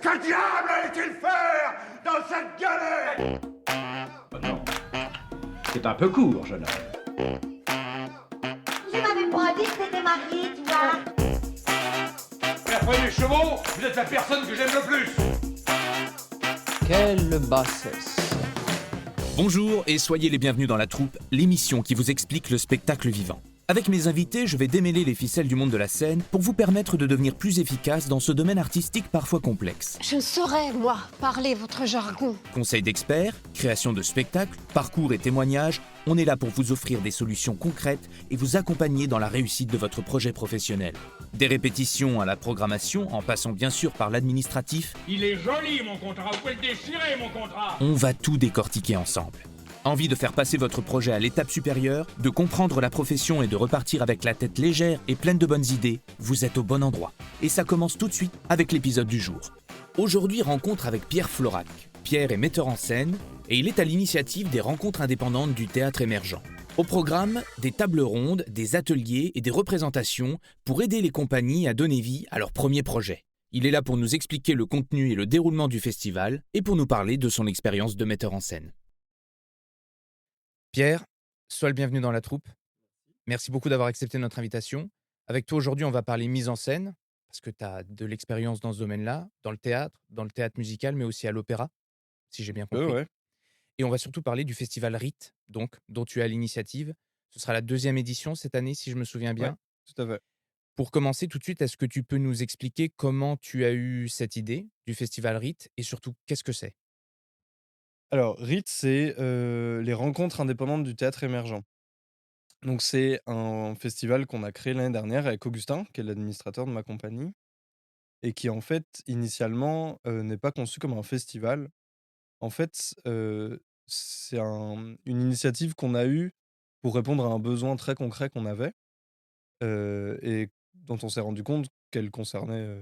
Que diable allait-il faire dans cette galère? Oh non, c'est un peu court, jeune homme. Tu m'avais pas dit que t'étais marié, toi. Après les chevaux, vous êtes la personne que j'aime le plus. Quelle bassesse. Bonjour et soyez les bienvenus dans La Troupe, l'émission qui vous explique le spectacle vivant. Avec mes invités, je vais démêler les ficelles du monde de la scène pour vous permettre de devenir plus efficace dans ce domaine artistique parfois complexe. Je saurais, moi, parler votre jargon. Conseils d'experts, création de spectacles, parcours et témoignages, on est là pour vous offrir des solutions concrètes et vous accompagner dans la réussite de votre projet professionnel. Des répétitions à la programmation, en passant bien sûr par l'administratif, Il est joli mon contrat, vous pouvez le déchirer mon contrat. on va tout décortiquer ensemble. Envie de faire passer votre projet à l'étape supérieure, de comprendre la profession et de repartir avec la tête légère et pleine de bonnes idées, vous êtes au bon endroit. Et ça commence tout de suite avec l'épisode du jour. Aujourd'hui, rencontre avec Pierre Florac. Pierre est metteur en scène et il est à l'initiative des rencontres indépendantes du théâtre émergent. Au programme, des tables rondes, des ateliers et des représentations pour aider les compagnies à donner vie à leur premier projet. Il est là pour nous expliquer le contenu et le déroulement du festival et pour nous parler de son expérience de metteur en scène. Pierre, sois le bienvenu dans La Troupe. Merci beaucoup d'avoir accepté notre invitation. Avec toi aujourd'hui, on va parler mise en scène, parce que tu as de l'expérience dans ce domaine-là, dans le théâtre musical, mais aussi à l'opéra, si j'ai bien compris. Ouais, Et on va surtout parler du festival RIT, donc, dont tu as l'initiative. Ce sera la 2e édition cette année, si je me souviens bien. ouais, tout à fait. Pour commencer tout de suite, est-ce que tu peux nous expliquer comment tu as eu cette idée du festival RIT et surtout, qu'est-ce que c'est? Alors, RIT, c'est les rencontres indépendantes du théâtre émergent. Donc, c'est un festival qu'on a créé l'année dernière avec Augustin, qui est l'administrateur de ma compagnie, et qui, en fait, initialement, n'est pas conçu comme un festival. En fait, c'est une initiative qu'on a eue pour répondre à un besoin très concret qu'on avait et dont on s'est rendu compte qu'elle concernait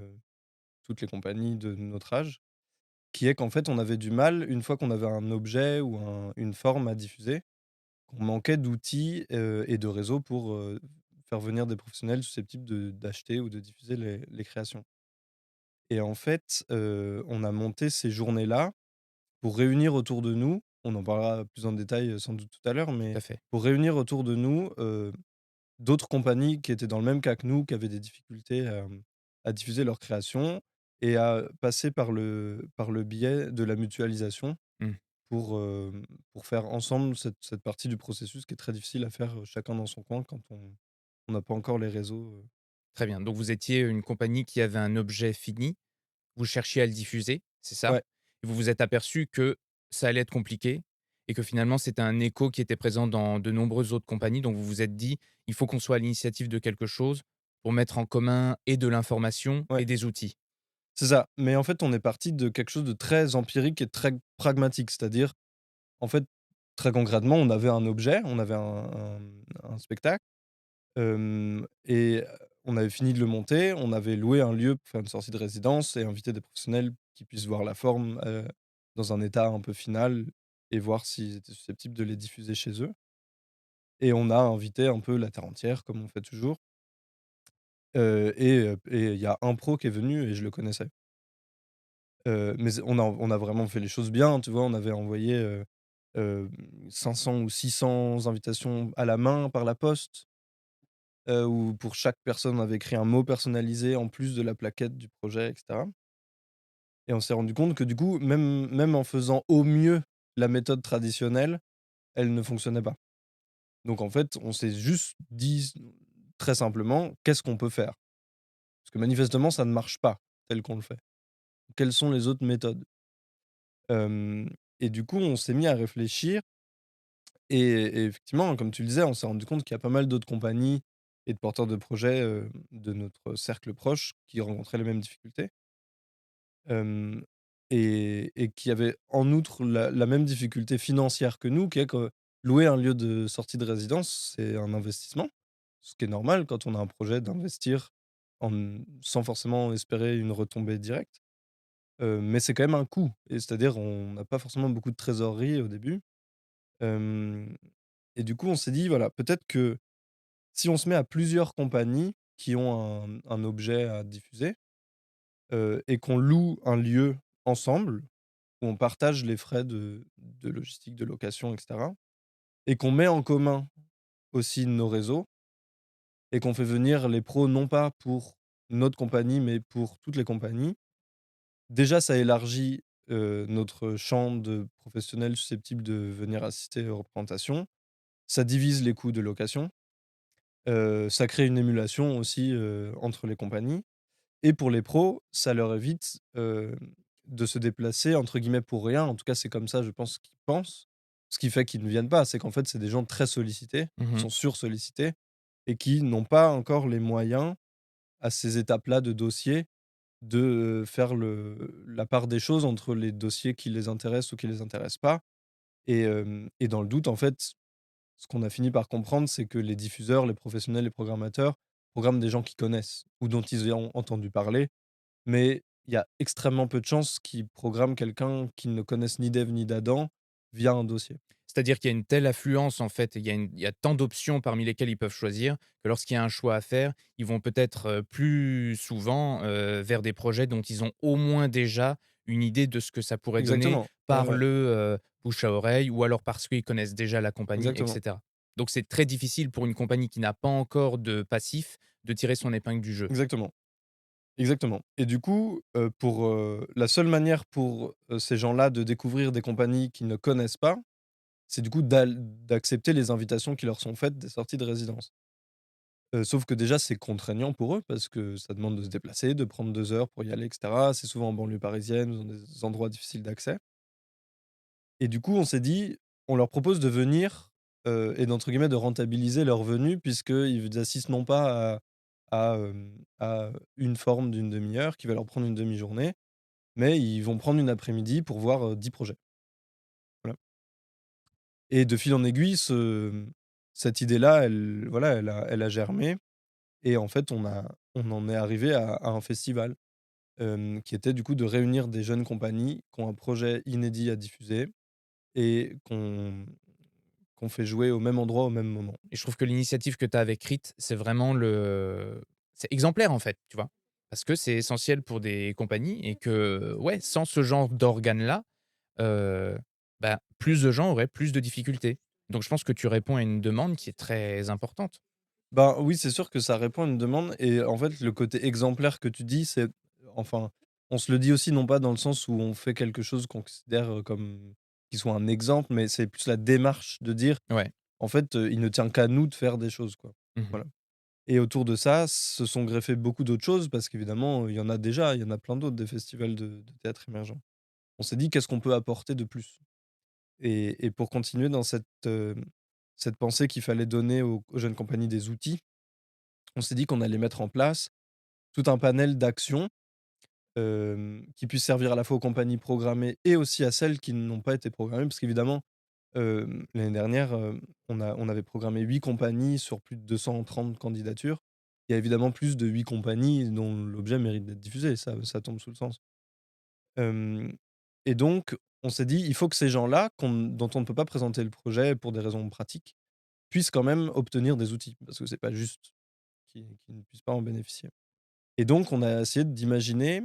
toutes les compagnies de notre âge. Qui est qu'en fait, on avait du mal, une fois qu'on avait un objet ou une forme à diffuser, qu'on manquait d'outils, et de réseaux pour, faire venir des professionnels susceptibles d'acheter ou de diffuser les créations. Et en fait, on a monté ces journées-là pour réunir autour de nous, on en parlera plus en détail, sans doute tout à l'heure, Tout mais à fait. pour réunir autour de nous, d'autres compagnies qui étaient dans le même cas que nous, qui avaient des difficultés, à diffuser leurs créations et à passer par le biais de la mutualisation Mmh. pour, pour faire ensemble cette partie du processus qui est très difficile à faire, chacun dans son coin quand on n'a pas encore les réseaux, Très bien. Donc vous étiez une compagnie qui avait un objet fini, vous cherchiez à le diffuser, c'est ça? Ouais, Et vous vous êtes aperçu que ça allait être compliqué et que finalement c'était un écho qui était présent dans de nombreuses autres compagnies. Donc vous vous êtes dit: «Il faut qu'on soit à l'initiative de quelque chose pour mettre en commun et de l'information ouais, et des outils». c'est ça. Mais en fait, on est parti de quelque chose de très empirique et très pragmatique. C'est-à-dire, en fait, très concrètement, on avait un objet, on avait un spectacle, et on avait fini de le monter, on avait loué un lieu pour faire une sortie de résidence et invité des professionnels qui puissent voir la forme, dans un état un peu final et voir s'ils étaient susceptibles de les diffuser chez eux. Et on a invité un peu la terre entière comme on fait toujours, et il y a un pro qui est venu et je le connaissais. Mais on a vraiment fait les choses bien, tu vois? On avait envoyé, heu, 500 ou 600 invitations à la main par la poste, où pour chaque personne, on avait écrit un mot personnalisé en plus de la plaquette du projet et cetera. Et on s'est rendu compte que du coup, même en faisant au mieux la méthode traditionnelle, elle ne fonctionnait pas. Donc en fait, on s'est juste dit très simplement: «Qu'est-ce qu'on peut faire?» Parce que manifestement, ça ne marche pas tel qu'on le fait. Quelles sont les autres méthodes? Hem et du coup, on s'est mis à réfléchir et effectivement, comme tu le disais, on s'est rendu compte qu'il y a pas mal d'autres compagnies et de porteurs de projets, de notre cercle proche qui rencontraient les mêmes difficultés. Hem et qui avaient en outre la même difficulté financière que nous, qui est que louer un lieu de sortie de résidence, c'est un investissement. Ce qui est normal quand on a un projet d'investir sans forcément espérer une retombée directe. Mais c'est quand même un coût et c'est-à-dire on n'a pas forcément beaucoup de trésorerie au début. Hem et du coup, on s'est dit: «Voilà, peut-être que si on se met à plusieurs compagnies qui ont un objet à diffuser, et qu'on loue un lieu ensemble, où on partage les frais de logistique, de location et cetera et qu'on met en commun aussi nos réseaux et qu'on fait venir les pros non pas pour notre compagnie, mais pour toutes les compagnies. Déjà, ça élargit, notre champ de professionnels susceptibles de venir assister aux représentations. Ça divise les coûts de location, ça crée une émulation aussi, entre les compagnies et pour les pros, ça leur évite, de se déplacer entre guillemets «pour rien». En tout cas, c'est comme ça, je pense qu'ils pensent. Ce qui fait qu'ils ne viennent pas, c'est qu'en fait, c'est des gens très sollicités, qui Mmh. sont sursollicités et qui n'ont pas encore les moyens, à ces étapes-là de dossier, de, faire la part des choses entre les dossiers qui les intéressent ou qui les intéressent pas et dans le doute, en fait, ce qu'on a fini par comprendre, c'est que les diffuseurs, les professionnels, les programmateurs programment des gens qu'ils connaissent ou dont ils ont entendu parler, mais il y a extrêmement peu de chances qu'ils programment quelqu'un qu'ils ne connaissent ni d'Ève ni d'Adam via un dossier. C'est-à-dire qu'il y a une telle affluence, en fait, il y a tant d'options parmi lesquelles ils peuvent choisir, que lorsqu'il y a un choix à faire, ils vont peut-être, plus souvent, vers des projets dont ils ont au moins déjà une idée de ce que ça pourrait donner Exactement. Ouais, par ouais, le, bouche à oreille ou alors parce qu'ils connaissent déjà la compagnie et exactement, cetera. Donc c'est très difficile pour une compagnie qui n'a pas encore de passif, de tirer son épingle du jeu. exactement, exactement et du coup, pour, la seule manière pour, ces gens-là de découvrir des compagnies qu'ils ne connaissent pas, c'est du coup d'accepter les invitations qui leur sont faites des sorties de résidence. Sauf que déjà, c'est contraignant pour eux parce que ça demande de se déplacer, de prendre 2 heures pour y aller et cetera. C'est souvent en banlieue parisienne ou dans des endroits difficiles d'accès et du coup, on s'est dit: «On leur propose de venir, et d'entre guillemets «de rentabiliser leur venue» puisqu'ils assistent non pas à une forme d'une demi heure qui va leur prendre une demi-journée, mais ils vont prendre une après-midi pour voir, 10 projets. Voilà et de fil en aiguille, cette idée-là, elle voilà, elle a germé et en fait, on en est arrivé à un festival, qui était du coup de réunir des jeunes compagnies qui ont un projet inédit à diffuser et qu'on fait jouer au même endroit, au même moment. Et je trouve que l'initiative que tu as avec RIT, c'est vraiment c'est exemplaire, en fait, tu vois? Parce que c'est essentiel pour des compagnies et que, ouais, sans ce genre d'organe-là, heu, bah, plus de gens auraient plus de difficultés. Donc je pense que tu réponds à une demande qui est très importante. Ben, oui, c'est sûr que ça répond à une demande et en fait, le côté exemplaire que tu dis, c'est enfin, on se le dit aussi non pas dans le sens où on fait quelque chose qu'on considère, comme qui soit un exemple, mais c'est plus la démarche de dire: Ouais. «En fait, il ne tient qu'à nous de faire des choses», quoi. Mmh. Voilà et autour de ça, se sont greffées beaucoup d'autres choses parce qu'évidemment, il y en a déjà, il y en a plein d'autres des festivals de théâtre émergent. On s'est dit: «Qu'est-ce qu'on peut apporter de plus?» et pour continuer dans cette pensée qu'il fallait donner aux jeunes compagnies des outils, on s'est dit qu'on allait mettre en place tout un panel d'actions, qui puissent servir à la fois aux compagnies programmées et aussi à celles qui n'ont pas été programmées. Parce qu'évidemment, l'année dernière, on avait programmé 8 compagnies sur plus de 230 candidatures. Il y a évidemment plus de 8 compagnies dont l'objet mérite d'être diffusé, ça tombe sous le sens. Hem et donc on s'est dit: «Il faut que ces gens-là, dont on ne peut pas présenter le projet pour des raisons pratiques, puissent quand même obtenir des outils». Parce que c'est pas juste qu'ils ne puissent pas en bénéficier. Et donc on a essayé d'imaginer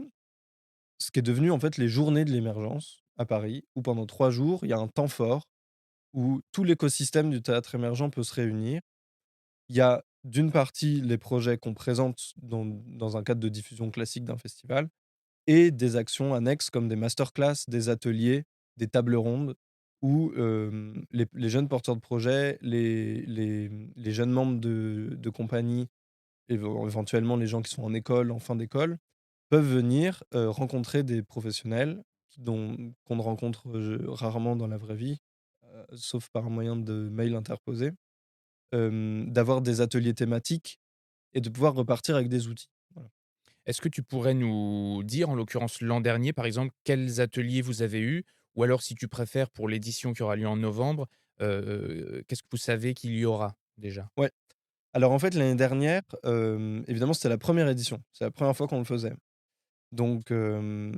ce qui est devenu en fait les journées de l'émergence à Paris, où pendant 3 jours, il y a un temps fort où tout l'écosystème du théâtre émergent peut se réunir. Il y a d'une partie les projets qu'on présente dans un cadre de diffusion classique d'un festival et des actions annexes comme des masterclass, des ateliers, des tables rondes où, les jeunes porteurs de projets, les jeunes membres de compagnies, éventuellement les gens qui sont en école, en fin d'école, peuvent venir, rencontrer des professionnels qu'on ne rencontre, rarement dans la vraie vie, sauf par moyen de mails interposés, d'avoir des ateliers thématiques et de pouvoir repartir avec des outils. Voilà. Est-ce que tu pourrais nous dire, en l'occurrence l'an dernier, par exemple, quels ateliers vous avez eus? Ou alors, si tu préfères, pour l'édition qui aura lieu en novembre, qu'est-ce que vous savez qu'il y aura déjà? Ouais. Alors en fait, l'année dernière, évidemment, c'était la première édition. C'est la première fois qu'on le faisait. Donc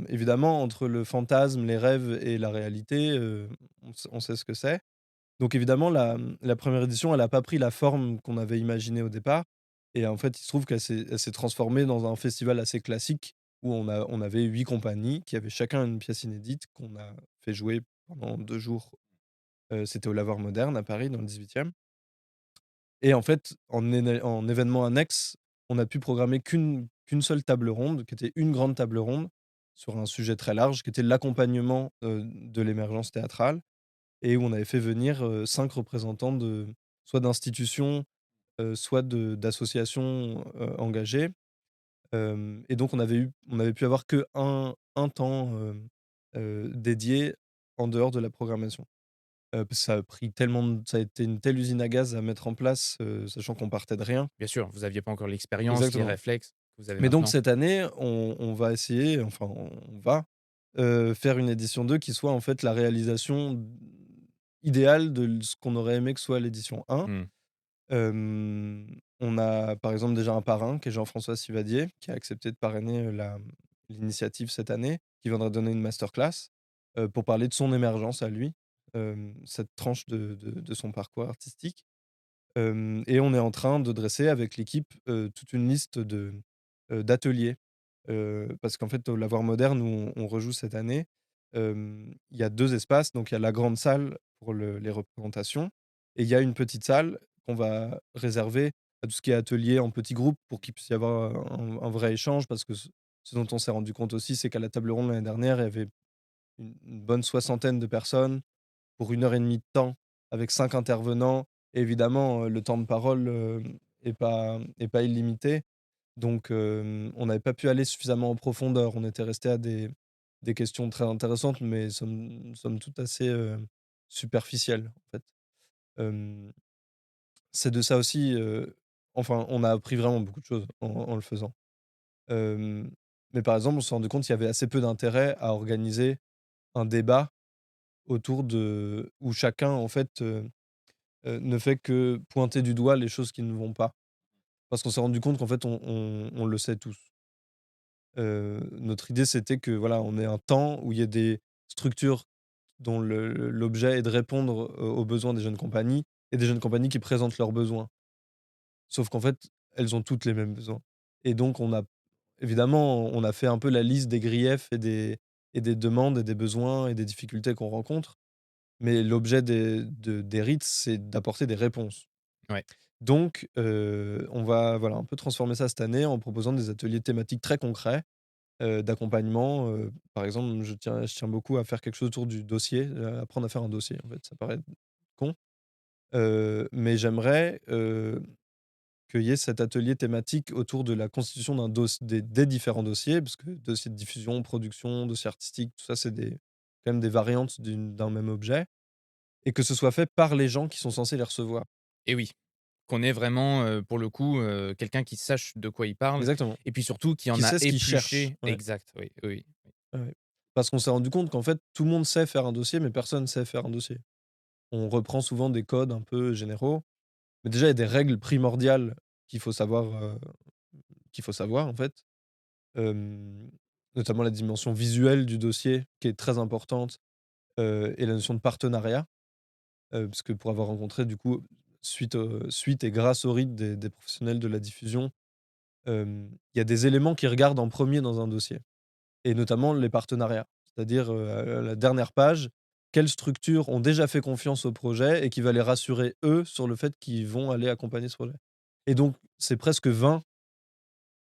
évidemment, entre le fantasme, les rêves et la réalité, on sait ce que c'est. Donc évidemment, la 1re édition, elle a pas pris la forme qu'on avait imaginée au départ et en fait, il se trouve qu'elle s'est transformée dans un festival assez classique où on avait 8 compagnies qui avaient chacun une pièce inédite qu'on a fait jouer pendant 2 jours. C'était au Lavoir Moderne à Paris dans le 18e. Et en fait, en événement annexe, on a pu programmer qu'une seule table ronde, qui était une grande table ronde sur un sujet très large, qui était l'accompagnement, de l'émergence théâtrale et où on avait fait venir, 5 représentants soit d'institutions, soit d'associations, engagées. Et donc on avait pu avoir que un temps, dédié en dehors de la programmation. Parce que ça a été une telle usine à gaz à mettre en place, sachant qu'on partait de rien. Bien sûr, vous n'aviez pas encore l'expérience, les Exactement. réflexes que vous avez Mais donc maintenant. cette année, on va essayer, enfin on va, faire une édition 2 qui soit en fait la réalisation idéale de ce qu'on aurait aimé que soit l'édition 1. Mmh. On a par exemple déjà un parrain qui est Jean-François Sivadier, qui a accepté de parrainer, l'initiative cette année, qui viendra donner une masterclass, pour parler de son émergence à lui, cette tranche de son parcours artistique. Et on est en train de dresser avec l'équipe, toute une liste d'ateliers, parce qu'en fait, au Lavoir Moderne où on rejoue cette année, il y a 2 espaces. Donc il y a la grande salle pour les représentations et il y a une petite salle qu'on va réserver à tout ce qui est atelier en petits groupes pour qu'il puisse y avoir un vrai échange parce que ce dont on s'est rendu compte aussi, c'est qu'à la table ronde l'année dernière, il y avait une bonne soixantaine de personnes pour 1 heure et demie de temps avec 5 intervenants. Et évidemment, le temps de parole, est pas illimité. Donc, on n'avait pas pu aller suffisamment en profondeur. On était resté à des questions très intéressantes, mais somme toute assez, superficielles, en fait. Hem, c'est de ça aussi, enfin, on a appris vraiment beaucoup de choses en le faisant. Hem, mais par exemple, on s'est rendu compte qu'il y avait assez peu d'intérêt à organiser un débat autour de où chacun, en fait, ne fait que pointer du doigt les choses qui ne vont pas. Parce qu'on s'est rendu compte qu'en fait, on le sait tous. Notre idée, c'était que, voilà, on ait un temps où il y ait des structures dont l'objet est de répondre, aux besoins des jeunes compagnies et des jeunes compagnies qui présentent leurs besoins. Sauf qu'en fait, elles ont toutes les mêmes besoins et donc on a fait un peu la liste des griefs et des demandes et des besoins et des difficultés qu'on rencontre. Mais l'objet des rites, c'est d'apporter des réponses. Ouais. Donc, on va, voilà, un peu transformer ça cette année en proposant des ateliers thématiques très concrets, d'accompagnement. Par exemple, je tiens beaucoup à faire quelque chose autour du dossier, apprendre à faire un dossier, en fait. Ça paraît con, mais j'aimerais, qu'il y ait cet atelier thématique autour de la constitution des différents dossiers, parce que dossier de diffusion, production, dossier artistique, tout ça, c'est quand même des variantes d'un même objet et que ce soit fait par les gens qui sont censés les recevoir. Et oui, qu'on ait vraiment, pour le coup, quelqu'un qui sache de quoi il parle Exactement. et puis surtout qui en Qui a sait ce qu'il cherche. épluché Ouais, exact, oui, oui, oui. ouais, ouais. Parce qu'on s'est rendu compte qu'en fait, tout le monde sait faire un dossier, mais personne sait faire un dossier. On reprend souvent des codes un peu généraux, mais déjà, il y a des règles primordiales qu'il faut savoir, en fait. Hem, Notamment la dimension visuelle du dossier qui est très importante, et la notion de partenariat, parce que pour avoir rencontré du coup, suite et grâce au RIT des professionnels de la diffusion, il y a des éléments qu'ils regardent en premier dans un dossier et notamment les partenariats. C'est-à-dire, à la dernière page, quelles structures ont déjà fait confiance au projet et qui va les rassurer, eux, sur le fait qu'ils vont aller accompagner ce projet et donc c'est presque vain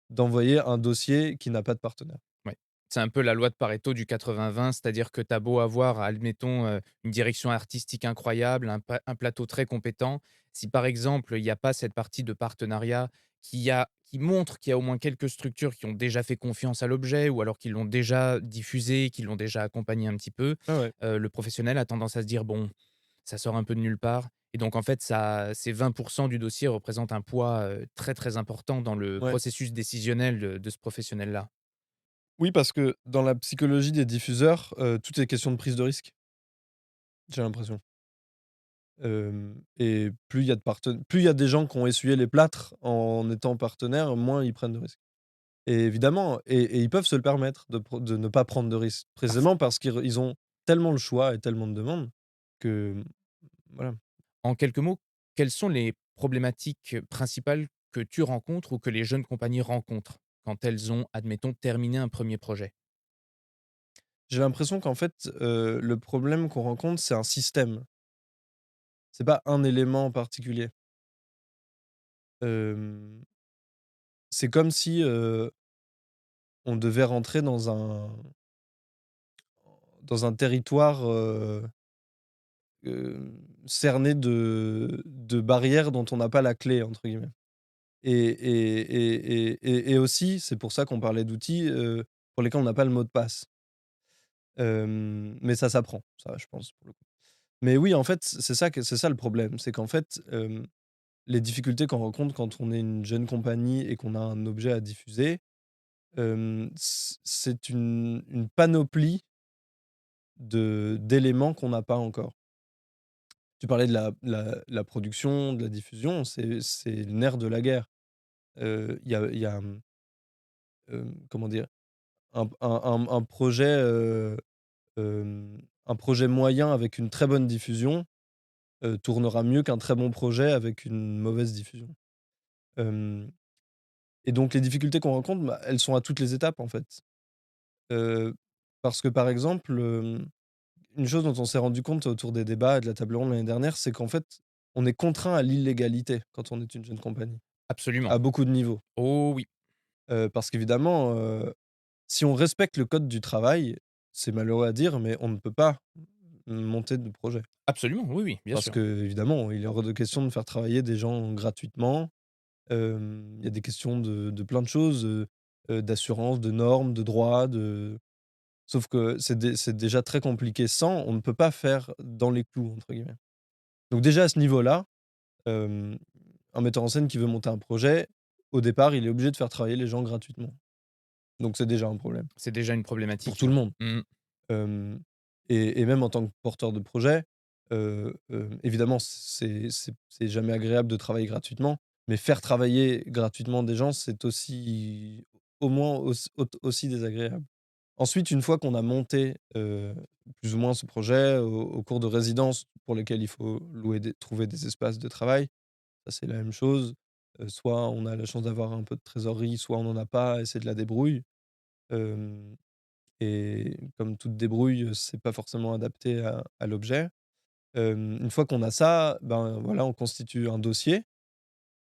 d'envoyer un dossier qui n'a pas de partenaire. Ouais. C'est un peu la loi de Pareto du 80-20, c'est-à-dire que tu as beau avoir, admettons, une direction artistique incroyable, un plateau très compétent, si par exemple, il y a pas cette partie de partenariat qui montre qu'il y a au moins quelques structures qui ont déjà fait confiance à l'objet ou alors qui l'ont déjà diffusé, qui l'ont déjà accompagné un petit peu, Ah ouais. le professionnel a tendance à se dire: «Bon, ça sort un peu de nulle part» et donc en fait, ça ces 20 du dossier représentent un poids, très, très important dans le Ouais. processus décisionnel de ce professionnel-là. Oui, parce que dans la psychologie des diffuseurs, tout est question de prise de risque, j'ai l'impression. Et plus il y a des gens qui ont essuyé les plâtres en étant partenaires, moins ils prennent de risques. Et évidemment et ils peuvent se le permettre de ne pas prendre de risques, précisément parce qu'ils ont tellement le choix et tellement de demandes que, voilà. En quelques mots, quelles sont les problématiques principales que tu rencontres ou que les jeunes compagnies rencontrent? quand elles ont, admettons, terminé un premier projet? J'ai l'impression qu'en fait, le problème qu'on rencontre, c'est un système. C'est pas un élément en particulier. Hem, c'est comme si, on devait rentrer dans un territoire, cerné de barrières dont on n'a pas «la clé» entre guillemets. Et aussi, c'est pour ça qu'on parlait d'outils, pour lesquels on n'a pas le mot de passe. Mais ça s'apprend, ça, je pense, pour le coup. Mais oui, en fait, c'est ça le problème, c'est qu'en fait, les difficultés qu'on rencontre quand on est une jeune compagnie et qu'on a un objet à diffuser, c'est une panoplie d'éléments qu'on n'a pas encore. Tu parlais de la production, de la diffusion, c'est le nerf de la guerre. Comment dire? Un projet, un projet moyen avec une très bonne diffusion, tournera mieux qu'un très bon projet avec une mauvaise diffusion. Hem et donc les difficultés qu'on rencontre, bah, elles sont à toutes les étapes, en fait. Heu, parce que, par exemple, une chose dont on s'est rendu compte autour des débats et de la table ronde l'année dernière, c'est qu'en fait, on est contraint à l'illégalité quand on est une jeune compagnie, Absolument. à beaucoup de niveaux. Oh oui, Parce qu'évidemment, si on respecte le code du travail, c'est malheureux à dire, mais on ne peut pas monter de projet. absolument, oui, oui, bien Parce sûr. qu'évidemment, il est hors de question de faire travailler des gens gratuitement. Il y a des questions de plein de choses, d'assurance, de normes, de droits, sauf que c'est déjà très compliqué sans, on ne peut pas faire «dans les clous» entre guillemets. Donc déjà à ce niveau-là, hem, un metteur en scène qui veut monter un projet, au départ, il est obligé de faire travailler les gens gratuitement. Donc c'est déjà un problème, C'est déjà une pour problématique, tout le ouais. monde. Mmh. Hem et même en tant que porteur de projet, évidemment, c'est jamais agréable de travailler gratuitement, mais faire travailler gratuitement des gens, c'est aussi au moins aussi désagréable. Ensuite, une fois qu'on a monté, plus ou moins ce projet au cours de résidences pour lesquelles il faut trouver des espaces de travail, ça c'est la même chose. Soit on a la chance d'avoir un peu de trésorerie, soit on n'en a pas et c'est de la débrouille. Hem et comme toute débrouille, c'est pas forcément adapté à l'objet. Une fois qu'on a ça, ben, voilà, on constitue un dossier,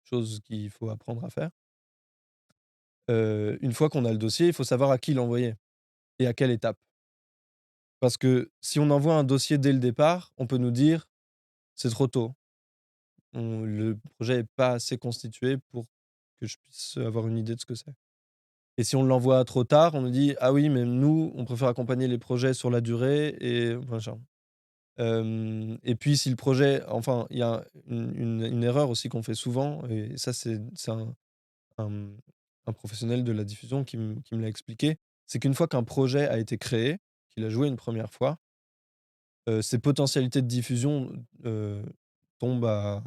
chose qu'il faut apprendre à faire. Une fois qu'on a le dossier, il faut savoir à qui l'envoyer et à quelle étape. Parce que si on envoie un dossier dès le départ, on peut nous dire: «C'est trop tôt, le projet est pas assez constitué pour que je puisse avoir une idée de ce que c'est». Et si on l'envoie trop tard, on nous dit: «Ah oui, mais nous, on préfère accompagner les projets sur la durée et machin». Et puis si le projet enfin, il y a une erreur aussi qu'on fait souvent et ça c'est un, mmh, un professionnel de la diffusion qui me l'a expliqué, c'est qu'une fois qu'un projet a été créé, qu'il a joué une première fois, ses potentialités de diffusion, tombent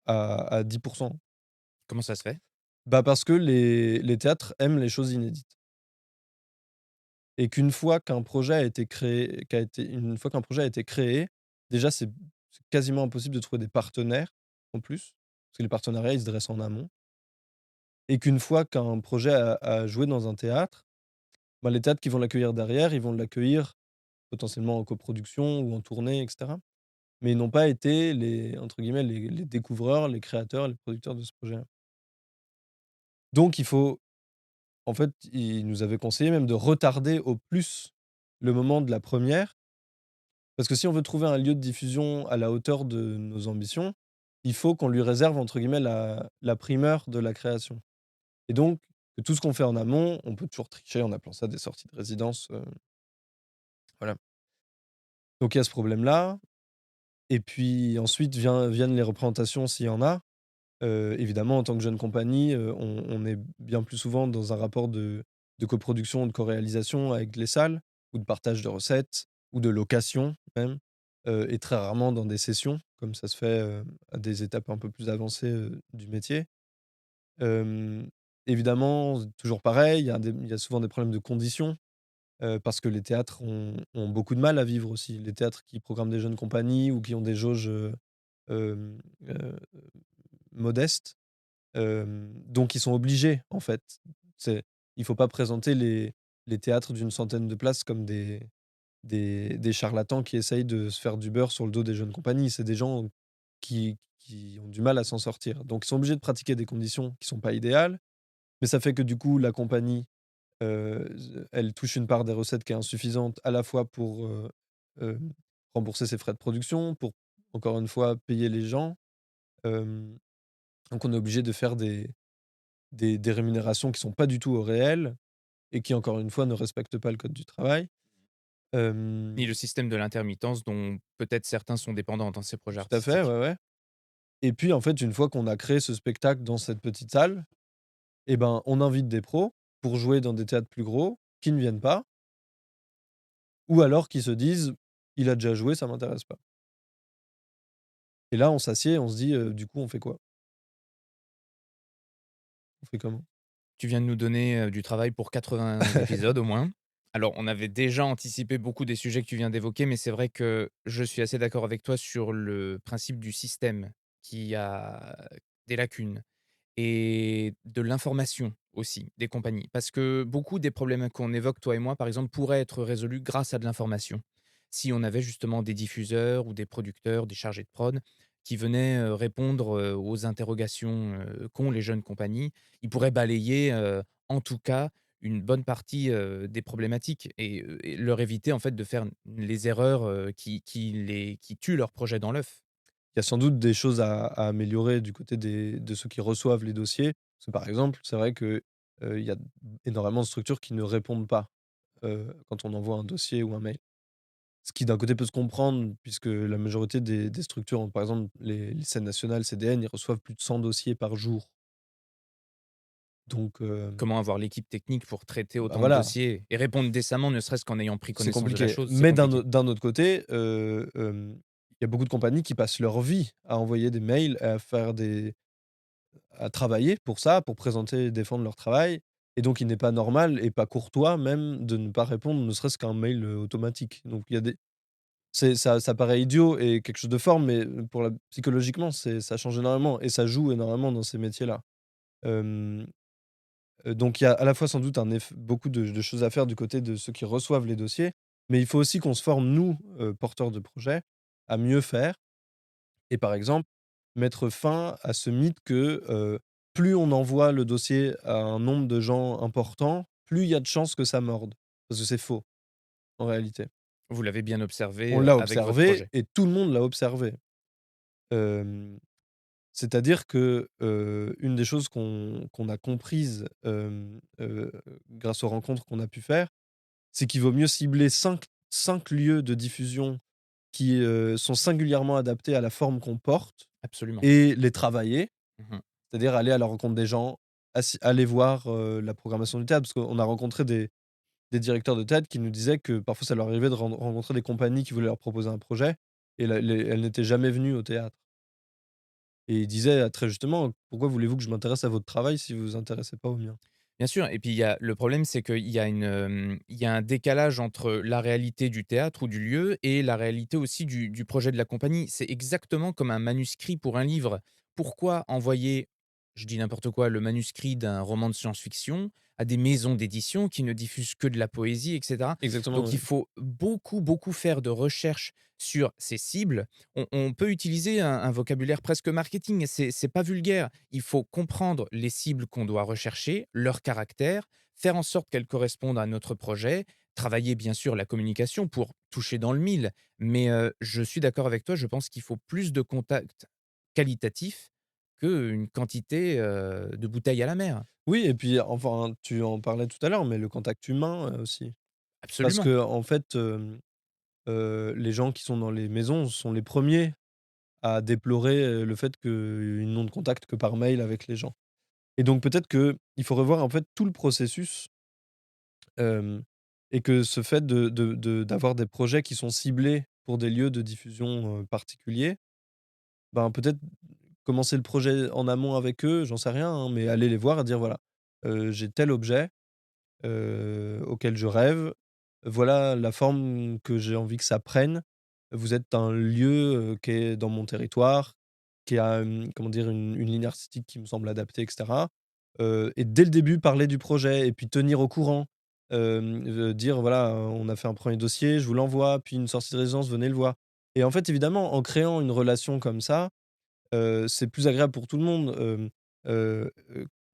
à 10. Comment ça se fait? Bah, parce que les théâtres aiment les choses inédites et qu'une fois qu'un projet a été créé une fois qu'un projet a été créé, déjà c'est quasiment impossible de trouver des partenaires en plus, parce que les partenariats, ils se dressent en amont et qu'une fois qu'un projet a joué dans un théâtre, bah, les théâtres qui vont l'accueillir derrière, ils vont l'accueillir potentiellement en coproduction ou en tournée et cetera. Mais ils n'ont pas été les entre guillemets «les découvreurs», les créateurs, les producteurs de ce projet-là. Donc il faut en fait, il nous avait conseillé même de retarder au plus le moment de la première, parce que si on veut trouver un lieu de diffusion à la hauteur de nos ambitions, il faut qu'on lui réserve entre guillemets «la primeur de la création» et donc que tout ce qu'on fait en amont, on peut toujours tricher en appelant ça des sorties de résidence, voilà. Donc il y a ce problème-là et puis ensuite viennent les représentations s'il y en a. Évidemment, en tant que jeune compagnie, on est bien plus souvent dans un rapport de coproduction ou de co-réalisation avec les salles ou de partage de recettes ou de location même, et très rarement dans des sessions, comme ça se fait, à des étapes un peu plus avancées, du métier. Hem, évidemment, toujours pareil, il y a souvent des problèmes de conditions, parce que les théâtres ont beaucoup de mal à vivre aussi. Les théâtres qui programment des jeunes compagnies ou qui ont des jauges, hem, modestes. Donc ils sont obligés, en fait. C'est Il faut pas présenter les théâtres d'une centaine de places comme des charlatans qui essayent de se faire du beurre sur le dos des jeunes compagnies. C'est des gens qui ont du mal à s'en sortir. Donc ils sont obligés de pratiquer des conditions qui sont pas idéales, mais ça fait que du coup la compagnie, elle touche une part des recettes qui est insuffisante à la fois pour, hem, rembourser ses frais de production, pour encore une fois payer les gens. Hem, donc on est obligé de faire des rémunérations qui sont pas du tout au réel et qui encore une fois ne respectent pas le code du travail. Ni Hem, le système de l'intermittence dont peut-être certains sont dépendants dans ces projets Tout à fait, artistiques. ouais, ouais. Et puis en fait, une fois qu'on a créé ce spectacle dans cette petite salle, et ben, on invite des pros pour jouer dans des théâtres plus gros, qui ne viennent pas, ou alors qui se disent: «Il a déjà joué, ça m'intéresse pas». Et là, on s'assied, on se dit: «Du coup, on fait quoi? On fait comment?» Tu viens de nous donner, du travail pour 80 épisodes au moins. Alors, on avait déjà anticipé beaucoup des sujets que tu viens d'évoquer, mais c'est vrai que je suis assez d'accord avec toi sur le principe du système qui a des lacunes et de l'information aussi des compagnies. Parce que beaucoup des problèmes qu'on évoque, toi et moi, par exemple, pourraient être résolus grâce à de l'information. Si on avait justement des diffuseurs ou des producteurs, des chargés de prod qui venaient, répondre, aux interrogations, qu'ont les jeunes compagnies, ils pourraient balayer, en tout cas, une bonne partie, des problématiques et leur éviter en fait de faire les erreurs, qui tuent leur projet dans l'œuf. Il y a sans doute des choses à améliorer du côté de ceux qui reçoivent les dossiers. Parce que, par exemple, c'est vrai que, il y a énormément de structures qui ne répondent pas, quand on envoie un dossier ou un mail. Ce qui d'un côté peut se comprendre puisque la majorité des structures, par exemple les scènes nationales, CDN, ils reçoivent plus de 100 dossiers par jour. Donc, Comment avoir l'équipe technique pour traiter bah, autant de voilà, dossiers et répondre décemment, ne serait-ce qu'en ayant pris c'est connaissance de la compliqué. chose, c'est Mais compliqué. d'un autre côté, il y a beaucoup de compagnies qui passent leur vie à envoyer des mails, à travailler pour ça, pour présenter et défendre leur travail, et donc il n'est pas normal et pas courtois même de ne pas répondre, ne serait-ce qu'à un mail, automatique. Donc il y a des ça paraît idiot et quelque chose de fort, mais pour la psychologiquement, ça change énormément et ça joue énormément dans ces métiers-là. Hem, donc il y a à la fois sans doute beaucoup de choses à faire du côté de ceux qui reçoivent les dossiers, mais il faut aussi qu'on se forme nous, porteurs de projets, à mieux faire. Et par exemple, mettre fin à ce mythe que, plus on envoie le dossier à un nombre de gens important, plus il y a de chances que ça morde. Parce que c'est faux, en réalité. Vous l'avez bien observé, On l'a avec votre observé projet. et tout le monde l'a observé. Hem, C'est-à-dire que, une des choses qu'on a comprises, grâce aux rencontres qu'on a pu faire, c'est qu'il vaut mieux cibler cinq lieux de diffusion qui, sont singulièrement adaptés à la forme qu'on porte Absolument. et les travailler. Mmh. C'est-à-dire aller à la rencontre des gens, aller voir, la programmation du théâtre. Parce qu'on a rencontré des directeurs de théâtre qui nous disaient que parfois ça leur arrivait de rencontrer des compagnies qui voulaient leur proposer un projet et elles n'étaient jamais venues au théâtre. Et ils disaient, très justement: «Pourquoi voulez-vous que je m'intéresse à votre travail si vous vous intéressez pas au mien?» Bien sûr et puis il y a le problème, c'est qu'il y a il y a un décalage entre la réalité du théâtre ou du lieu et la réalité aussi du projet de la compagnie. C'est exactement comme un manuscrit pour un livre. Pourquoi envoyer, je dis n'importe quoi, le manuscrit d'un roman de science-fiction à des maisons d'édition qui ne diffusent que de la poésie et cetera? Exactement, Donc ouais. il faut beaucoup, beaucoup faire de recherches sur ces cibles. On peut utiliser un vocabulaire presque marketing, c'est pas vulgaire. Il faut comprendre les cibles qu'on doit rechercher, leur caractère, faire en sorte qu'elles correspondent à notre projet, travailler bien sûr la communication pour toucher dans le mille. Mais je suis d'accord avec toi, je pense qu'il faut plus de contacts qualitatifs qu'une quantité, de bouteilles à la mer. Oui et puis, enfin, tu en parlais tout à l'heure, mais le contact humain, aussi. Parce Absolument. que en fait, les gens qui sont dans les maisons sont les premiers à déplorer, le fait qu'ils n'ont de contact que par mail avec les gens. Et donc peut-être qu'il faut revoir en fait tout le processus, hem et que ce fait d'avoir des projets qui sont ciblés pour des lieux de diffusion, particuliers, ben, peut-être commencer le projet en amont avec eux, j'en sais rien, hein, mais aller les voir et dire: «Voilà, j'ai tel objet, auquel je rêve. Voilà la forme que j'ai envie que ça prenne. Vous êtes un lieu, qui est dans mon territoire. qui a, comment dire? Une ligne artistique qui me semble adaptée et cetera, et dès le début parler du projet et puis tenir au courant, dire: «Voilà, on a fait un premier dossier, je vous l'envoie, puis une sortie de résidence, venez le voir». Et en fait, évidemment, en créant une relation comme ça, c'est plus agréable pour tout le monde,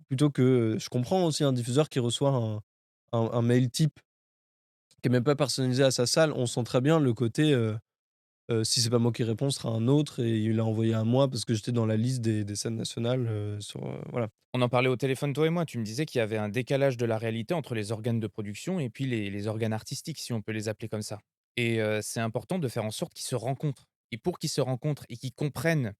plutôt que, je comprends aussi un diffuseur qui reçoit un mail type qui est même pas personnalisé à sa salle. On sent très bien le côté, si c'est pas moi qui réponds, ce sera un autre et il l'a envoyé à moi parce que j'étais dans la liste des scènes nationales, voilà. On en parlait au téléphone, toi et moi. Tu me disais qu'il y avait un décalage de la réalité entre les organes de production et puis les organes artistiques, si on peut les appeler comme ça. Et c'est important de faire en sorte qu'ils se rencontrent. Et pour qu'ils se rencontrent et qu'ils comprennent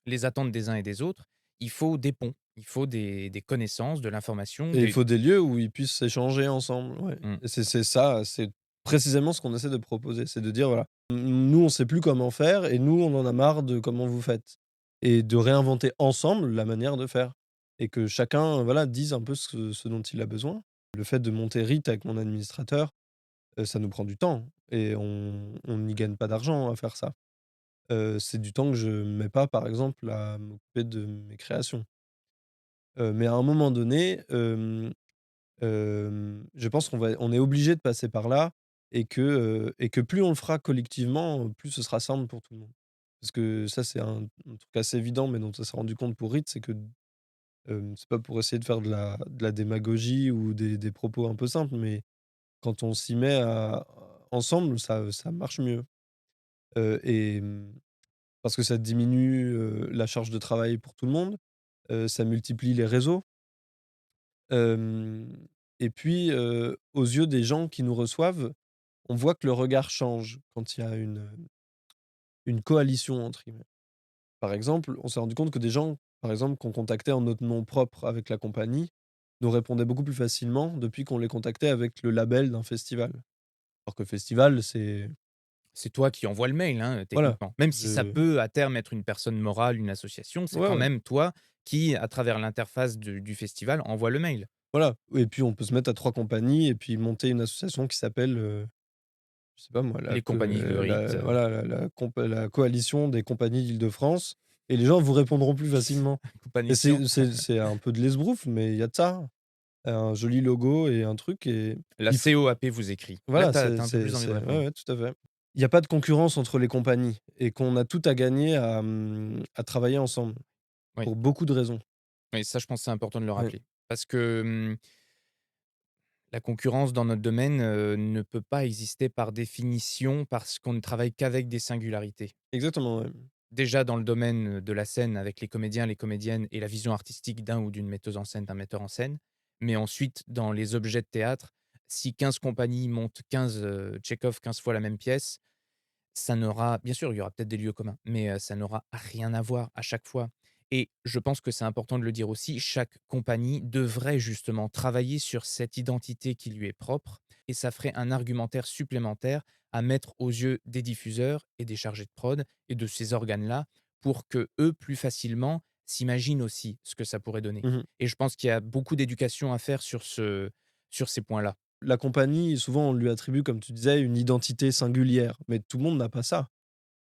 les attentes des uns et des autres, il faut des ponts, il faut des connaissances, de l'information, Et il des... faut des lieux où ils puissent s'échanger ensemble, ouais. Mmh. Et c'est ça, c'est précisément ce qu'on essaie de proposer. C'est de dire: «Voilà, nous on sait plus comment faire et nous on en a marre de comment vous faites» et de réinventer ensemble la manière de faire et que chacun, voilà, dise un peu ce dont il a besoin. Le fait de monter RIT avec mon administrateur, ça nous prend du temps et on n'y gagne pas d'argent à faire ça. C'est du temps que je mets pas, par exemple, à m'occuper de mes créations. Mais à un moment donné, je pense on est obligé de passer par là et que plus on le fera collectivement, plus ce sera simple pour tout le monde. Parce que ça, c'est un truc assez évident, mais dont on s'est rendu compte pour Rit, c'est que, c'est pas pour essayer de faire de la démagogie ou des propos un peu simples, mais quand on s'y met à ensemble, ça marche mieux. Et parce que ça diminue, la charge de travail pour tout le monde, ça multiplie les réseaux. Hem et puis, aux yeux des gens qui nous reçoivent, on voit que le regard change quand il y a une «coalition» entre guillemets. Par exemple, on s'est rendu compte que des gens, par exemple, qu'on contactait en notre nom propre avec la compagnie, nous répondaient beaucoup plus facilement depuis qu'on les contactait avec le label d'un festival. Alors que le festival, c'est C'est toi qui envoies le mail, hein, voilà, techniquement. Même si ça je peut à terme être une personne morale, une association, c'est ouais, quand ouais, même toi qui, à travers l'interface du festival, envoie le mail. voilà et puis on peut se mettre à 3 compagnies et puis monter une association qui s'appelle, je sais pas moi, Les compagnies de rite, la coalition des compagnies d'Île-de-France et les gens vous répondront plus facilement et compagnie Sion. c'est un peu de l'esbrouffe, mais il y a de ça. Un joli logo et un truc et La il f COAP vous écrit. Là, voilà, tu as un peu plus envie de c'est ouais, répondre. ouais, tout à fait. Il y a pas de concurrence entre les compagnies et qu'on a tout à gagner à travailler ensemble Oui, pour beaucoup de raisons. oui, ça, je pense que c'est important de le Ouais, rappeler. Parce que, la concurrence dans notre domaine, ne peut pas exister par définition parce qu'on ne travaille qu'avec des singularités. exactement, ouais. Déjà dans le domaine de la scène avec les comédiens, les comédiennes et la vision artistique d'un ou d'une metteuse en scène, d'un metteur en scène. Mais ensuite, dans les objets de théâtre, si 15 compagnies montent 15 Tchekhov 15 fois la même pièce, ça n'aura bien sûr, il y aura peut-être des lieux communs, mais ça n'aura rien à voir à chaque fois. Et je pense que c'est important de le dire aussi, chaque compagnie devrait justement travailler sur cette identité qui lui est propre et ça ferait un argumentaire supplémentaire à mettre aux yeux des diffuseurs et des chargés de prod et de ces organes-là pour que eux plus facilement, s'imaginent aussi ce que ça pourrait donner. Mmh. Et je pense qu'il y a beaucoup d'éducation à faire sur ces points-là. La compagnie, souvent, on lui attribue, comme tu disais, une identité singulière, mais tout le monde n'a pas ça.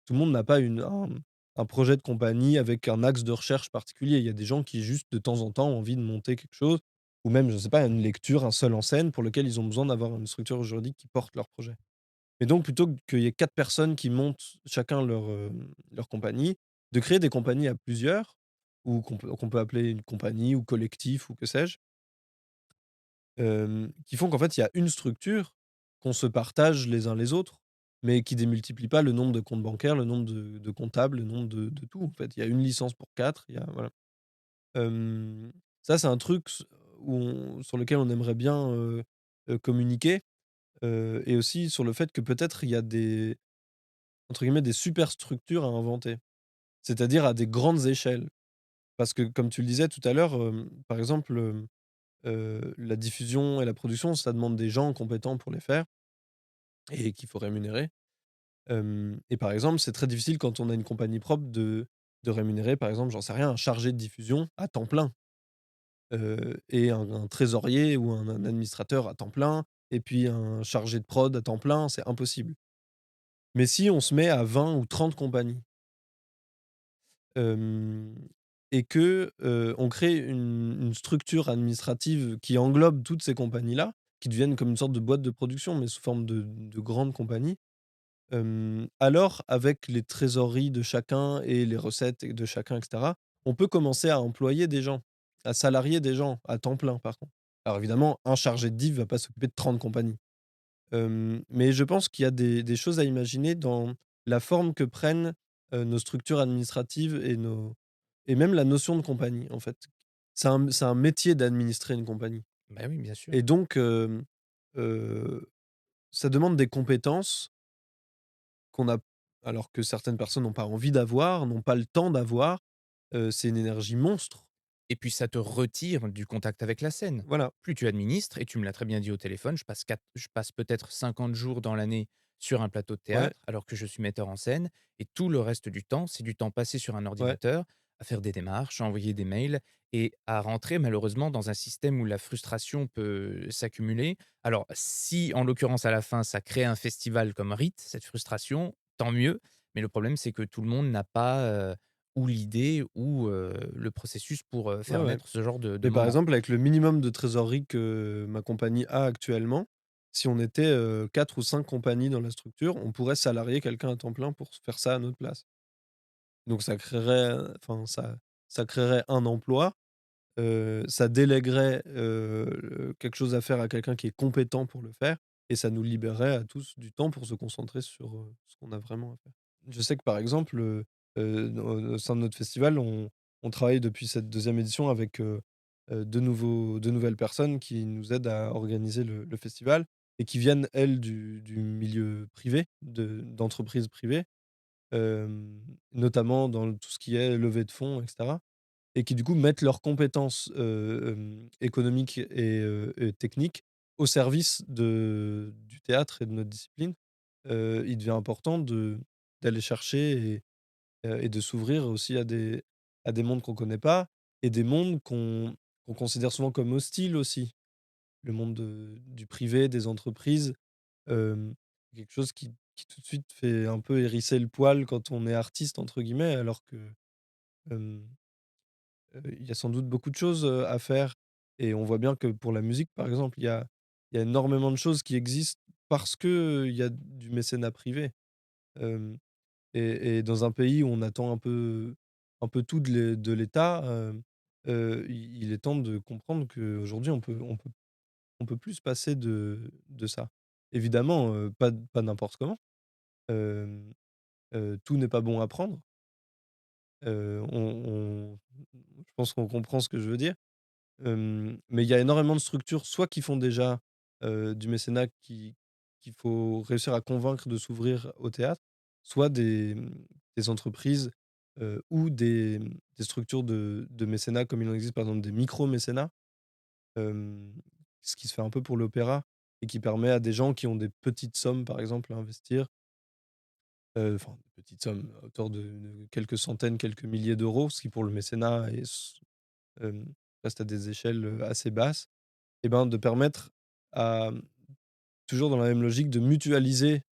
Tout le monde n'a pas un projet de compagnie avec un axe de recherche particulier. Il y a des gens qui, juste, de temps en temps, ont envie de monter quelque chose ou même, je sais pas, une lecture, un seul en scène pour lequel ils ont besoin d'avoir une structure juridique qui porte leur projet. Et donc plutôt qu'il y ait 4 personnes qui montent chacun leur compagnie, de créer des compagnies à plusieurs ou qu'on peut appeler une compagnie ou collectif ou que sais-je, qui font qu'en fait, il y a une structure qu'on se partage les uns les autres, mais qui démultiplie pas le nombre de comptes bancaires, le nombre de comptables, le nombre de tout, en fait. Il y a une licence pour 4, il y a voilà. Ça, c'est un truc sur lequel on aimerait bien, communiquer, et aussi sur le fait que peut-être il y a des entre guillemets «des superstructures» à inventer. C'est-à-dire à des grandes échelles. Parce que comme tu le disais tout à l'heure, par exemple, la diffusion et la production, ça demande des gens compétents pour les faire et qu'il faut rémunérer. Et par exemple, c'est très difficile quand on a une compagnie propre de rémunérer, par exemple, j'en sais rien, un chargé de diffusion à temps plein, et un trésorier ou un administrateur à temps plein et puis un chargé de prod à temps plein, c'est impossible. Mais si on se met à 20 ou 30 compagnies, hem et que, on crée une structure administrative qui englobe toutes ces compagnies-là, qui deviennent comme une sorte de boîte de production, mais sous forme de grandes compagnies. Alors avec les trésoreries de chacun et les recettes de chacun et cetera, on peut commencer à employer des gens, à salarier des gens à temps plein par contre. Alors évidemment, un chargé de div va pas s'occuper de 30 compagnies. Mais je pense qu'il y a des choses à imaginer dans la forme que prennent, nos structures administratives et même la notion de compagnie, en fait. C'est un métier d'administrer une compagnie Bah oui, bien sûr. et donc ça demande des compétences qu'on a alors que certaines personnes n'ont pas envie d'avoir, n'ont pas le temps d'avoir. C'est une énergie monstre. Et puis ça te retire du contact avec la scène. Voilà. Plus tu administres, et tu me l'as très bien dit au téléphone, je passe peut-être 50 jours dans l'année sur un plateau de Ouais, théâtre, alors que je suis metteur en scène, et tout le reste du temps, c'est du temps passé sur un ouais, ordinateur, à faire des démarches, à envoyer des mails, et à rentrer malheureusement dans un système où la frustration peut s'accumuler. Alors si, en l'occurrence, à la fin, ça crée un festival comme rite, cette frustration, tant mieux, mais le problème, c'est que tout le monde n'a pas, ou l'idée ou le processus pour, ouais, faire ouais. naître ce genre de Mais par moment. exemple, avec le minimum de trésorerie que ma compagnie a actuellement, si on était, 4 ou 5 compagnies dans la structure, on pourrait salarier quelqu'un à temps plein pour faire ça à notre place. Donc ça créerait, enfin ça créerait un emploi, ça délèguerait, quelque chose à faire à quelqu'un qui est compétent pour le faire et ça nous libérerait à tous du temps pour se concentrer sur, ce qu'on a vraiment à faire. Je sais que par exemple, au sein de notre festival, on travaille depuis cette deuxième édition avec, 2 nouvelles personnes qui nous aident à organiser le festival et qui viennent, elles, du milieu privé, d'entreprises privées, notamment dans tout ce qui est levée de fonds et cetera et qui du coup mettent leurs compétences, économiques et techniques au service du théâtre et de notre discipline. Il devient important d'aller chercher et de s'ouvrir aussi à des mondes qu'on connaît pas et des mondes qu'on considère souvent comme hostiles aussi. Le monde du privé, des entreprises, quelque chose qui tout de suite fait un peu hérisser le poil quand on est «artiste» entre guillemets alors que, hem il y a sans doute beaucoup de choses, à faire et on voit bien que pour la musique, par exemple, il y a énormément de choses qui existent parce que il y a du mécénat privé. Hem et dans un pays où on attend un peu tout de l'État, il est temps de comprendre qu'aujourd'hui on peut plus se passer de ça. Évidemment, pas n'importe comment. Hem, tout n'est pas bon à prendre. Je pense qu'on comprend ce que je veux dire. Mais il y a énormément de structures, soit qui font déjà, du mécénat qu'il faut réussir à convaincre de s'ouvrir au théâtre, soit des entreprises, ou des structures de mécénat comme il en existe par exemple des micro-mécénats, hem, ce qui se fait un peu pour l'opéra et qui permet à des gens qui ont des petites sommes par exemple à investir, enfin des petites sommes à hauteur de quelques centaines, quelques milliers d'euros, ce qui pour le mécénat hem, reste à des échelles, assez basses et ben, de permettre à, toujours dans la même logique, de mutualiser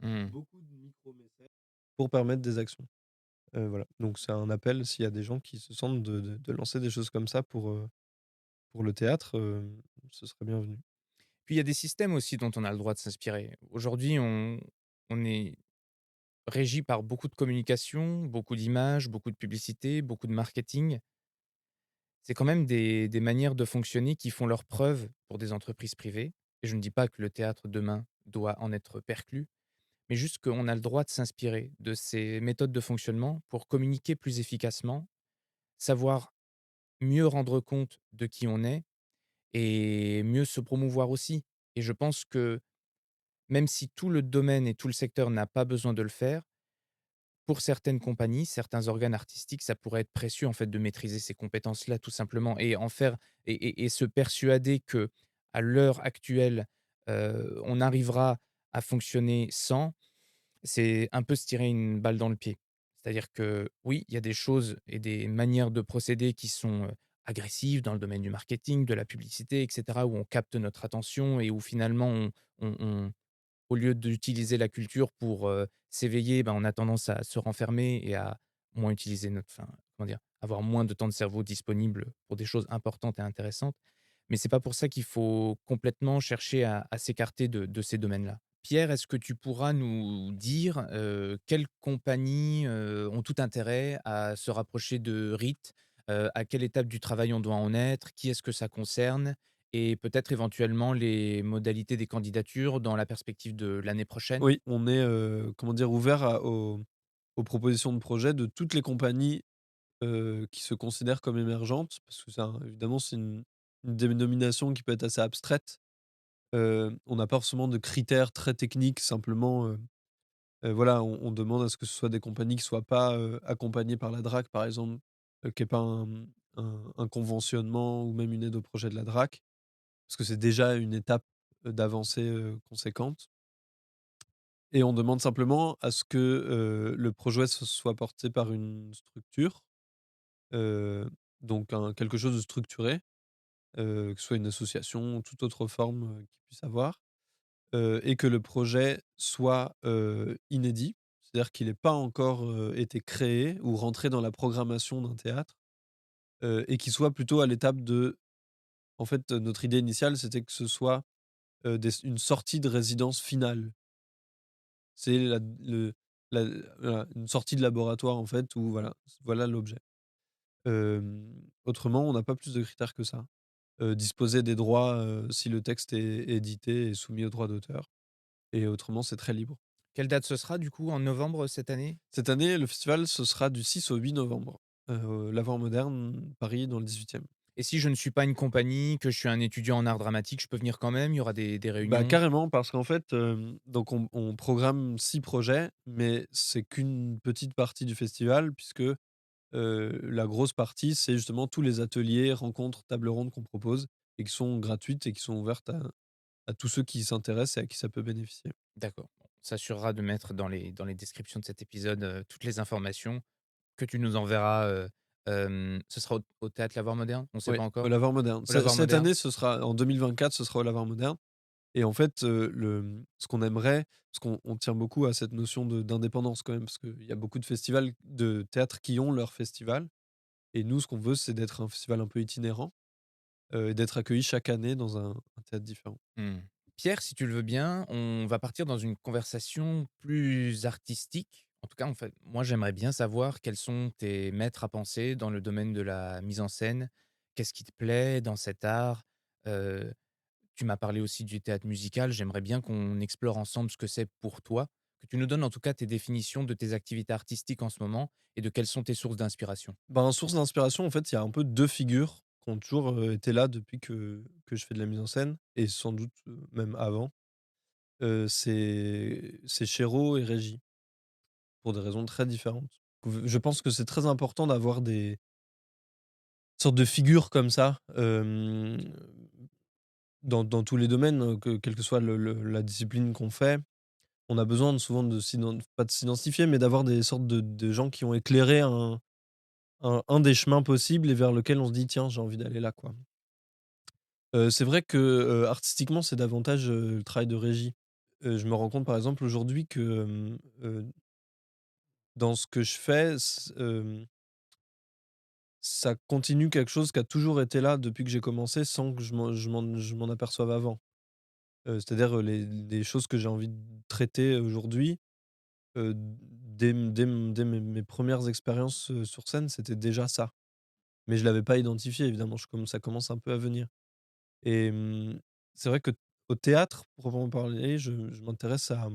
Mmh. beaucoup de micro-mécènes pour permettre des actions. Voilà, donc c'est un appel s'il y a des gens qui se sentent de lancer des choses comme ça pour le théâtre, ce serait bienvenu. Puis il y a des systèmes aussi dont on a le droit de s'inspirer. Aujourd'hui, on est régi par beaucoup de communication, beaucoup d'images, beaucoup de publicité, beaucoup de marketing. C'est quand même des manières de fonctionner qui font leurs preuves pour des entreprises privées, et je ne dis pas que le théâtre demain doit en être perclus, mais juste qu'on a le droit de s'inspirer de ces méthodes de fonctionnement pour communiquer plus efficacement, savoir mieux rendre compte de qui on est et mieux se promouvoir aussi. Et je pense que même si tout le domaine et tout le secteur n'a pas besoin de le faire, pour certaines compagnies, certains organes artistiques, ça pourrait être précieux en fait de maîtriser ces compétences-là tout simplement et en faire et se persuader que à l'heure actuelle, on arrivera à fonctionner sans, c'est un peu se tirer une balle dans le pied. C'est-à-dire que oui, il y a des choses et des manières de procéder qui sont, agressives dans le domaine du marketing, de la publicité et cetera, où on capte notre attention et où finalement on au lieu d'utiliser la culture pour, s'éveiller, ben, on a tendance à se renfermer et à moins utiliser notre enfin, comment dire? Avoir moins de temps de cerveau disponible pour des choses importantes et intéressantes. Mais c'est pas pour ça qu'il faut complètement chercher à s'écarter de ces domaines-là. Pierre, est-ce que tu pourras nous dire, quelles compagnies, ont tout intérêt à se rapprocher de RIT? À quelle étape du travail on doit en être? Qui est-ce que ça concerne? Et peut-être éventuellement les modalités des candidatures dans la perspective de l'année prochaine? Oui, on est, comment dire? Ouvert aux propositions de projets de toutes les compagnies, qui se considèrent comme émergentes, parce que ça, évidemment, c'est une dénomination qui peut être assez abstraite. On n'a pas forcément de critères très techniques, simplement, voilà, on demande à ce que ce soit des compagnies qui soient pas, accompagnées par la DRAC, par exemple, qu'il y ait pas un conventionnement ou même une aide au projet de la DRAC, parce que c'est déjà une étape, d'avancée, conséquente. Et on demande simplement à ce que, le projet soit porté par une structure, heu, donc quelque chose de structuré, que ce soit une association ou toute autre forme, qu'il puisse avoir, et que le projet soit, inédit. C'est-à-dire qu'il ait pas encore, été créé ou rentré dans la programmation d'un théâtre, et qu'il soit plutôt à l'étape de en fait, notre idée initiale, c'était que ce soit, une sortie de résidence finale. C'est la voilà, une sortie de laboratoire en fait où voilà l'objet. Autrement, on n'a pas plus de critères que ça. Disposer des droits, si le texte est édité et soumis aux droits d'auteur, et autrement, c'est très libre. Quelle date ce sera du coup, en novembre cette année? Cette année, le festival, ce sera du 6 au 8 novembre, au Lavoir Moderne, Paris, dans le 18e. Et si je ne suis pas une compagnie, que je suis un étudiant en art dramatique, je peux venir quand même? Il y aura des Bah, réunions? carrément, parce qu'en fait, donc on programme 6 projets, mais c'est qu'une petite partie du festival puisque, la grosse partie, c'est justement tous les ateliers, rencontres, tables rondes qu'on propose et qui sont gratuites et qui sont ouvertes à tous ceux qui s'intéressent et à qui ça peut bénéficier. D'accord. Bon, on s'assurera de mettre dans les descriptions de cet épisode, toutes les informations que tu nous enverras, ce sera au Théâtre Lavoir Moderne? On ne sait Oui, pas au encore? Lavoir Moderne. Au Lavoir Cette Moderne? année, ce sera en 2024, ce sera au Lavoir Moderne. Et en fait, ce qu'on aimerait, parce qu'on tient beaucoup à cette notion d'indépendance quand même, parce qu'il y a beaucoup de festivals de théâtre qui ont leur festival. Et nous, ce qu'on veut, c'est d'être un festival un peu itinérant, et d'être accueillis chaque année dans un théâtre différent. Mmh. Pierre, si tu le veux bien, on va partir dans une conversation plus artistique. En tout cas, en fait, moi, j'aimerais bien savoir quels sont tes maîtres à penser dans le domaine de la mise en scène. Qu'est-ce qui te plaît dans cet art? Heu, Tu m'as parlé aussi du théâtre musical. J'aimerais bien qu'on explore ensemble ce que c'est pour toi, que tu nous donnes en tout cas tes définitions de tes activités artistiques en ce moment et de quelles sont tes sources d'inspiration. Ben, source d'inspiration, en fait, il y a un peu 2 figures qui ont toujours, été là depuis que je fais de la mise en scène et sans doute, même avant. C'est Chéreau et Régis, pour des raisons très différentes. Je pense que c'est très important d'avoir des sortes de figures comme ça, dans tous les domaines, quelle que soit la discipline qu'on fait. On a besoin souvent de pas de s'identifier, mais d'avoir des sortes de gens qui ont éclairé un des chemins possibles et vers lequel on se dit: «Tiens, j'ai envie d'aller là, quoi». C'est vrai que, artistiquement, c'est davantage, le travail de régie. Je me rends compte, par exemple, aujourd'hui que, dans ce que je fais, ça continue quelque chose qui a toujours été là depuis que j'ai commencé sans que je m'en aperçoive avant. C'est-à-dire, les choses que j'ai envie de traiter aujourd'hui, dès mes 1 expériences, sur scène, c'était déjà ça. Mais je l'avais pas identifié évidemment, ça commence un peu à venir. Et c'est vrai que au théâtre, proprement parler, je m'intéresse à,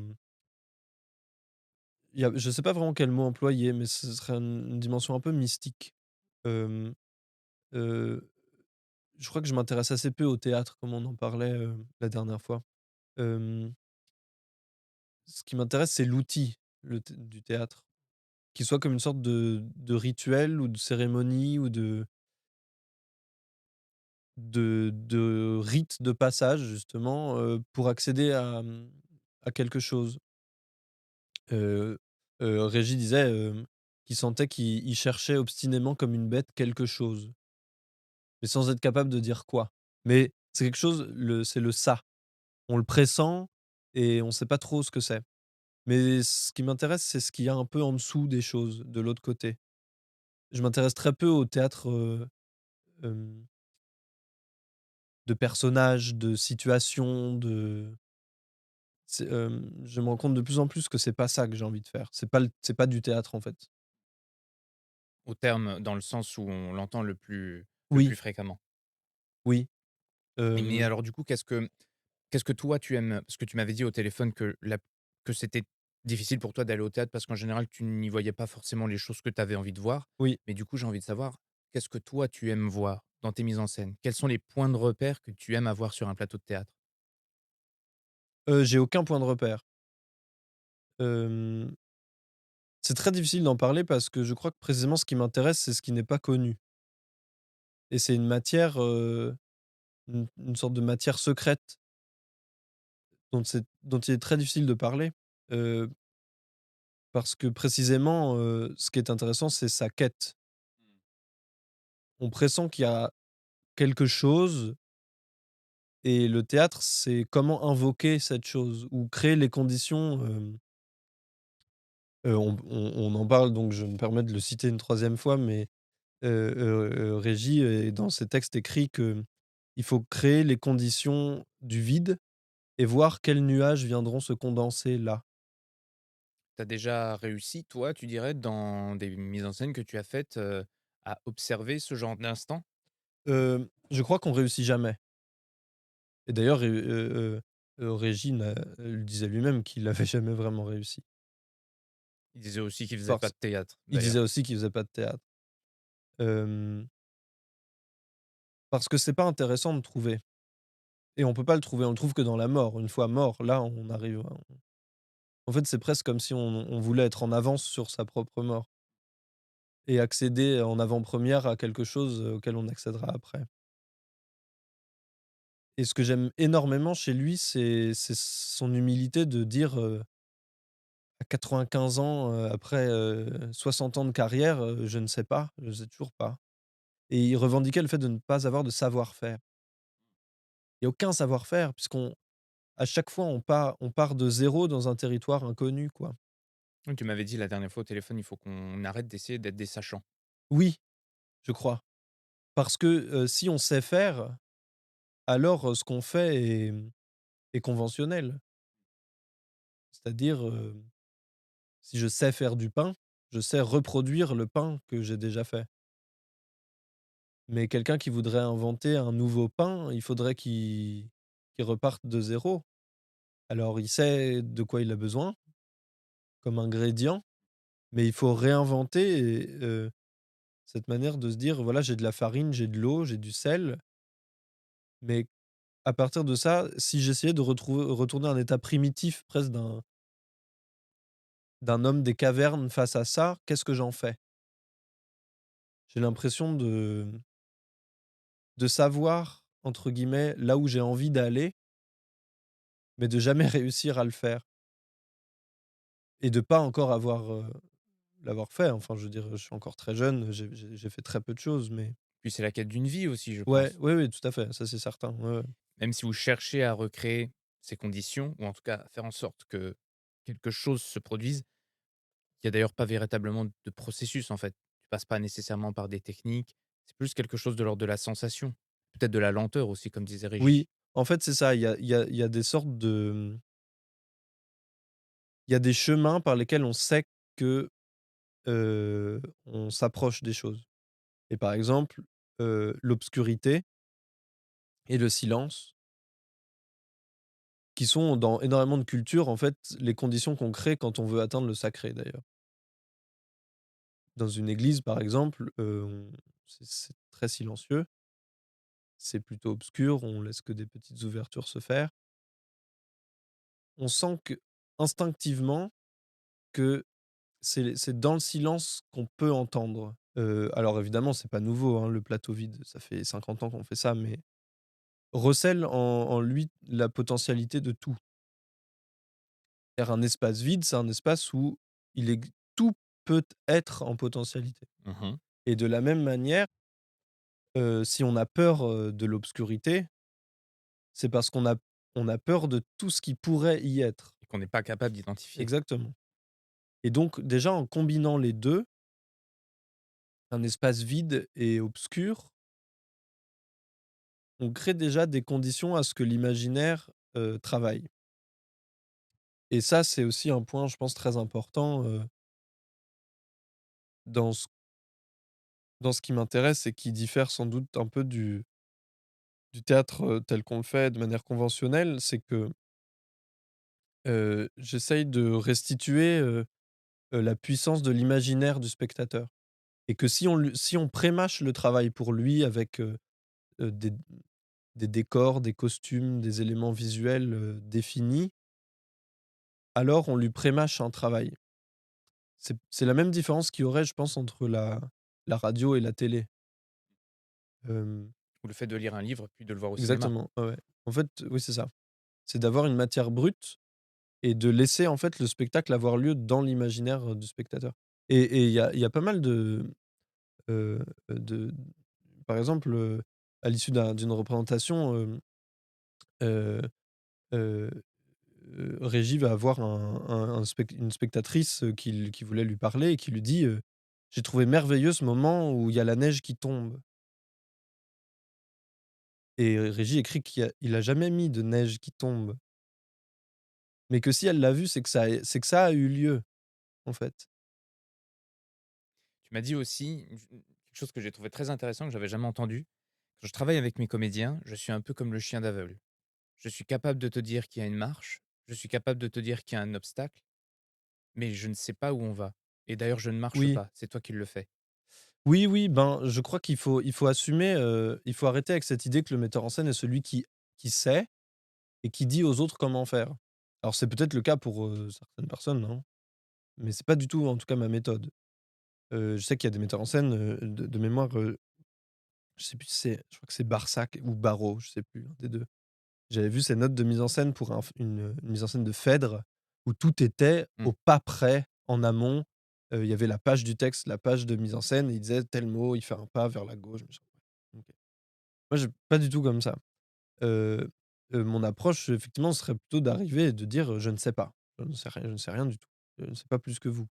je sais pas vraiment quel mot employer, mais ce serait une dimension un peu mystique. Hem, heu, je crois que je m'intéresse assez peu au théâtre comme on en parlait, la dernière fois. Hem, Ce qui m'intéresse, c'est l'outil, du théâtre. Qu'il soit comme une sorte de rituel ou de cérémonie ou de rite de passage justement, pour accéder à quelque chose. Heu Régis disait, qu'il sentait qu'il cherchait obstinément comme une bête quelque chose, mais sans être capable de dire quoi. Mais c'est quelque chose, c'est le ça. On le pressent et on sait pas trop ce que c'est. Mais ce qui m'intéresse, c'est ce qu'il y a un peu en dessous des choses, de l'autre côté. je m'intéresse très peu au théâtre, hem, de personnages, de situations, je me rends compte de plus en plus que c'est pas ça que j'ai envie de faire. C'est pas du théâtre, en fait. Au terme, dans le sens où on l'entend le Oui, plus fréquemment. oui, Mais hem, alors du coup, qu'est-ce que toi tu aimes? Parce que tu m'avais dit au téléphone que c'était difficile pour toi d'aller au théâtre parce qu'en général, tu n'y voyais pas forcément les choses que tu avais envie de voir. oui. Mais du coup, j'ai envie de savoir, qu'est-ce que toi tu aimes voir dans tes mises en scène? Quels sont les points de repère que tu aimes avoir sur un plateau de théâtre? J'ai aucun point de repère. Hem, c'est très difficile d'en parler parce que je crois que précisément ce qui m'intéresse, c'est ce qui n'est pas connu et c'est une matière, une sorte de matière secrète dont il est très difficile de parler, heu, parce que précisément, ce qui est intéressant, c'est sa quête. On pressent qu'il y a quelque chose et le théâtre, c'est comment invoquer cette chose ou créer les conditions, on en parle donc je me permets de le citer une troisième fois, mais Régis est dans ses textes écrit qu'il faut créer les conditions du vide et voir quels nuages viendront se condenser là. Tu as déjà réussi, toi, tu dirais, dans des mises en scène que tu as faites, à observer ce genre d'instant? Je crois qu'on réussit jamais et d'ailleurs, Régis le disait lui-même qu'il avait jamais vraiment réussi. Il disait aussi qu'il faisait pas Parce de théâtre, il disait d'ailleurs. aussi qu'il faisait pas de théâtre. Hem, parce que c'est pas intéressant de trouver et on peut pas le trouver, on le trouve que dans la mort. Une fois mort, là, on arrive à en fait, c'est presque comme si on voulait être en avance sur sa propre mort et accéder en avant-première à quelque chose, auquel on accédera après et ce que j'aime énormément chez lui, c'est son humilité de dire, à 95 ans, après, 60 ans de carrière, «Je ne sais pas, je ne sais toujours pas» et il revendiquait le fait de ne pas avoir de savoir-faire. Il y a aucun savoir-faire puisqu'on à chaque fois on part de zéro dans un territoire inconnu, quoi. Oui, tu m'avais dit la dernière fois au téléphone, il faut qu'on arrête d'essayer d'être des sachants. Oui, je crois, parce que, si on sait faire, alors, ce qu'on fait est conventionnel. C'est-à-dire, si je sais faire du pain, je sais reproduire le pain que j'ai déjà fait. Mais quelqu'un qui voudrait inventer un nouveau pain, il faudrait qu'il reparte de zéro. Alors il sait de quoi il a besoin comme ingrédient, mais il faut réinventer et cette manière de se dire: «Voilà, j'ai de la farine, j'ai de l'eau, j'ai du sel», mais à partir de ça, si j'essayais de retourner à un état primitif presque d'un homme des cavernes face à ça, qu'est-ce que j'en fais? J'ai l'impression de savoir, entre guillemets, «là où j'ai envie d'aller», mais de jamais réussir à le faire et de pas encore l'avoir fait. Enfin, je veux dire, je suis encore très jeune, j'ai fait très peu de choses, mais Puis c'est la quête d'une vie aussi, je ouais, pense. oui, oui, tout à fait, ça c'est certain, ouais, ouais. Même si vous cherchez à recréer ces conditions ou en tout cas à faire en sorte que quelque chose se produise, il y a d'ailleurs pas véritablement de processus, en fait. Tu passes pas nécessairement par des techniques, c'est plus quelque chose de l'ordre de la sensation. Peut-être de la lenteur aussi, comme disait Oui, Régis. en fait, c'est ça, il y a des sortes de, il y a des chemins par lesquels on sait que, on s'approche des choses et par exemple, l'obscurité et le silence qui sont dans énormément de cultures, en fait, les conditions qu'on crée quand on veut atteindre le sacré, d'ailleurs. Dans une église, par exemple, c'est très silencieux, c'est plutôt obscur, on laisse que des petites ouvertures se faire. On sent que instinctivement que c'est dans le silence qu'on peut entendre. Alors évidemment, c'est pas nouveau, hein, le plateau vide, ça fait 50 ans qu'on fait ça, mais recèle en lui la potentialité de tout. C'est-à-dire un espace vide, c'est un espace où il est tout peut être en potentialité Mmh. et de la même manière, si on a peur, de l'obscurité, c'est parce qu'on a peur de tout ce qui pourrait y être. Et qu'on n'est pas capable d'identifier. Exactement et donc déjà en combinant les 2, un espace vide et obscur, on crée déjà des conditions à ce que l'imaginaire, travaille. Et ça, c'est aussi un point, je pense, très important, dans ce qui m'intéresse et qui diffère sans doute un peu du théâtre, tel qu'on le fait de manière conventionnelle. C'est que, j'essaye de restituer, la puissance de l'imaginaire du spectateur et que si on prémâche le travail pour lui avec, des décors, des costumes, des éléments visuels, définis, alors on lui prémâche un travail. C'est la même différence qu'il y aurait, je pense, entre la radio et la télé. Hem, Ou le fait de lire un livre, puis de le voir au cinéma. exactement, ouais, ouais. En fait, oui, c'est ça. C'est d'avoir une matière brute et de laisser, en fait, le spectacle avoir lieu dans l'imaginaire, du spectateur. Et il y a pas mal de par exemple, à l'issue d'une représentation, heu heu Régis va avoir une spectatrice, qui voulait lui parler et qui lui dit, «J'ai trouvé merveilleux ce moment où il y a la neige qui tombe». Et Régis écrit qu'il a jamais mis de neige qui tombe, mais que si elle l'a vu, c'est que ça a eu lieu, en fait. Tu m'as dit aussi quelque chose que j'ai trouvé très intéressant, que j'avais jamais entendu. Quand je travaille avec mes comédiens, je suis un peu comme le chien d'aveugle. Je suis capable de te dire qu'il y a une marche, je suis capable de te dire qu'il y a un obstacle, mais je ne sais pas où on va. Et d'ailleurs, je ne marche Oui, pas, c'est toi qui le fais. oui, oui, ben, je crois qu'il faut assumer, il faut arrêter avec cette idée que le metteur en scène est celui qui sait et qui dit aux autres comment faire. Alors c'est peut-être le cas pour, certaines personnes, hein, mais c'est pas du tout, en tout cas, ma méthode. Je sais qu'il y a des metteurs en scène, de mémoire, je sais plus si je crois que c'est Barsac ou Barrault, je sais plus, un des 2. J'avais vu ses notes de mise en scène pour une mise en scène de Phèdre où tout était Mmh. au pas près, en amont. Il y avait la page du texte, la page de mise en scène et il disait tel mot, il fait un pas vers la gauche, machin. OK. Moi, je pas du tout comme ça. Heu mon approche, effectivement, serait plutôt d'arriver et de dire, «Je ne sais pas. Je ne sais rien du tout. Je ne sais pas plus que vous».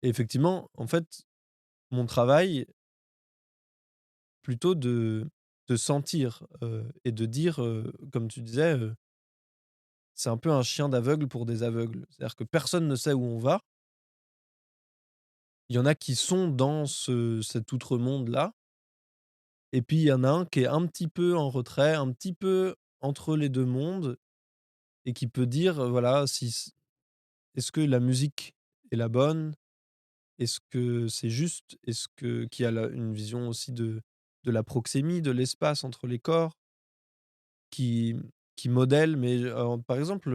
Et effectivement, en fait, mon travail, plutôt de sentir, et de dire, comme tu disais, c'est un peu un chien d'aveugle pour des aveugles. C'est-à-dire que personne ne sait où on va. Il y en a qui sont dans cet outre-monde-là et puis il y en a un qui est un petit peu en retrait, un petit peu entre les 2 mondes et qui peut dire, voilà, si c est-ce que la musique est la bonne? Est-ce que c'est juste? Est-ce que qui a une vision aussi de la proxémie, de l'espace entre les corps, qui modèle, mais par exemple,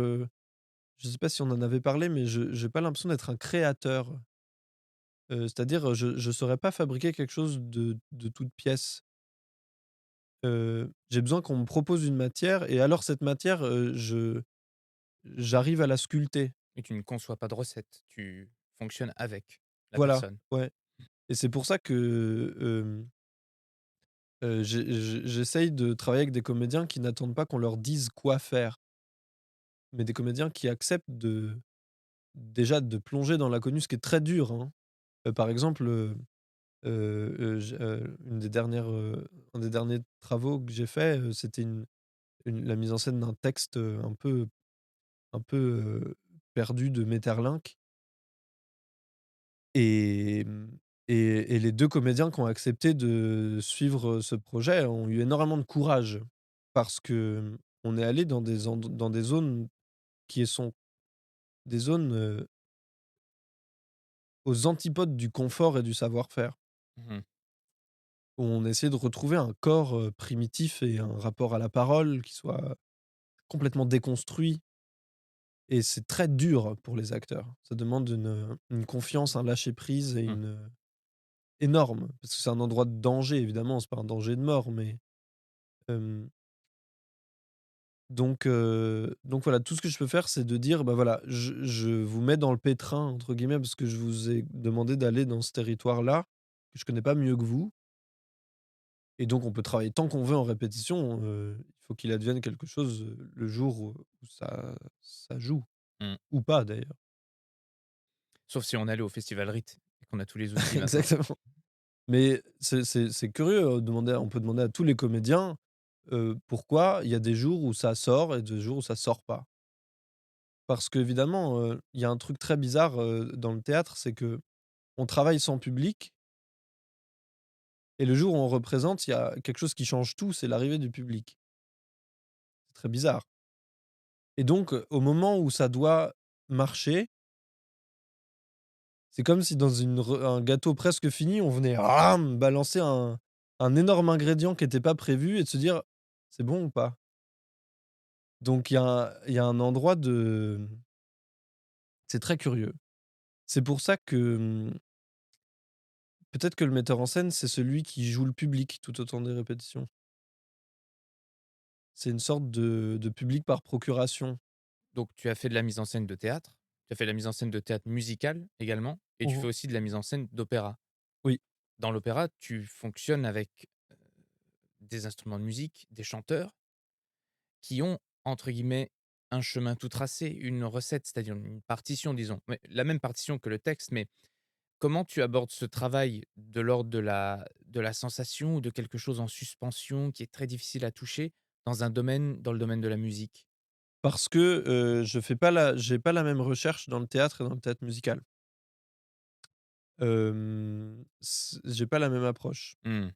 je ne sais pas si on en avait parlé, mais je j'ai pas l'impression d'être un créateur. C'est-à-dire, je saurais pas fabriquer quelque chose de toute pièce. J'ai besoin qu'on me propose une matière et alors cette matière, j'arrive à la sculpter. Et tu ne conçois pas de recette, tu fonctionnes avec la Voilà, personne. ouais. Et c'est pour ça que, j'essaye de travailler avec des comédiens qui n'attendent pas qu'on leur dise quoi faire, mais des comédiens qui acceptent déjà de plonger dans l'inconnu, ce qui est très dur, hein. Par exemple, une des dernières, un des derniers travaux que j'ai fait, c'était la mise en scène d'un texte, un peu perdu de Maeterlinck et et les 2 comédiens qui ont accepté de suivre, ce projet ont eu énormément de courage parce que, on est allé dans des zones qui sont des zones, aux antipodes du confort et du savoir-faire. Mmh. Où on essaie de retrouver un corps, primitif et un rapport à la parole qui soit complètement déconstruit et c'est très dur pour les acteurs. Ça demande une confiance, un lâcher prise et Mmh. énorme, parce que c'est un endroit de danger évidemment, c'est pas un danger de mort, mais hem, donc voilà, tout ce que je peux faire, c'est de dire: «Bah, voilà, je vous mets dans le pétrin» entre guillemets, parce que je vous ai demandé d'aller dans ce territoire-là, que je connais pas mieux que vous et donc on peut travailler tant qu'on veut en répétition, il faut qu'il advienne quelque chose, le jour où ça joue Mmh. ou pas d'ailleurs. Sauf si on allait au festival RIT et qu'on a tous les outils maintenant. Exactement. Mais c'est curieux, on peut demander à tous les comédiens, pourquoi il y a des jours où ça sort et des jours où ça sort pas. Parce qu'évidemment, il y a un truc très bizarre, dans le théâtre, c'est que on travaille sans public et le jour où on représente, il y a quelque chose qui change tout, c'est l'arrivée du public. C'est très bizarre et donc, au moment où ça doit marcher, c'est comme si dans un gâteau presque fini, on venait ram balancer un énorme ingrédient qui était pas prévu et de se dire: «C'est bon ou pas?» Donc il y a un endroit de c'est très curieux. C'est pour ça que, peut-être que le metteur en scène, c'est celui qui joue le public tout au temps des répétitions. C'est une sorte de public par procuration. Donc tu as fait de la mise en scène de théâtre, tu as fait de la mise en scène de théâtre musical également et tu Mmh. fais aussi de la mise en scène d'opéra. Oui. Dans l'opéra, tu fonctionnes avec, des instruments de musique, des chanteurs qui ont, entre guillemets, «un chemin tout tracé», une recette, c'est-à-dire une partition, disons. Mais la même partition que le texte, mais comment tu abordes ce travail de l'ordre de la sensation ou de quelque chose en suspension qui est très difficile à toucher dans le domaine de la musique? Parce que, j'ai pas la même recherche dans le théâtre et dans le théâtre musical. J'ai pas la même approche. Mmh.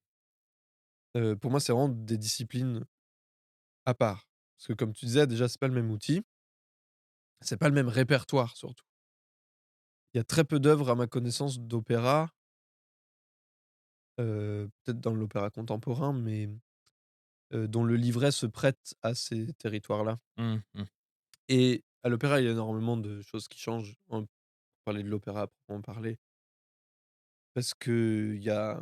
Pour moi, c'est vraiment des disciplines à part. Parce que comme tu disais, déjà, c'est pas le même outil, c'est pas le même répertoire surtout. Il y a très peu d'œuvres à ma connaissance d'opéra, peut-être dans l'opéra contemporain, mais dont le livret se prête à ces territoires-là Mmh mh. et à l'opéra, il y a énormément de choses qui changent, hein, pour parler de l'opéra à proprement parler. Parce qu'il y a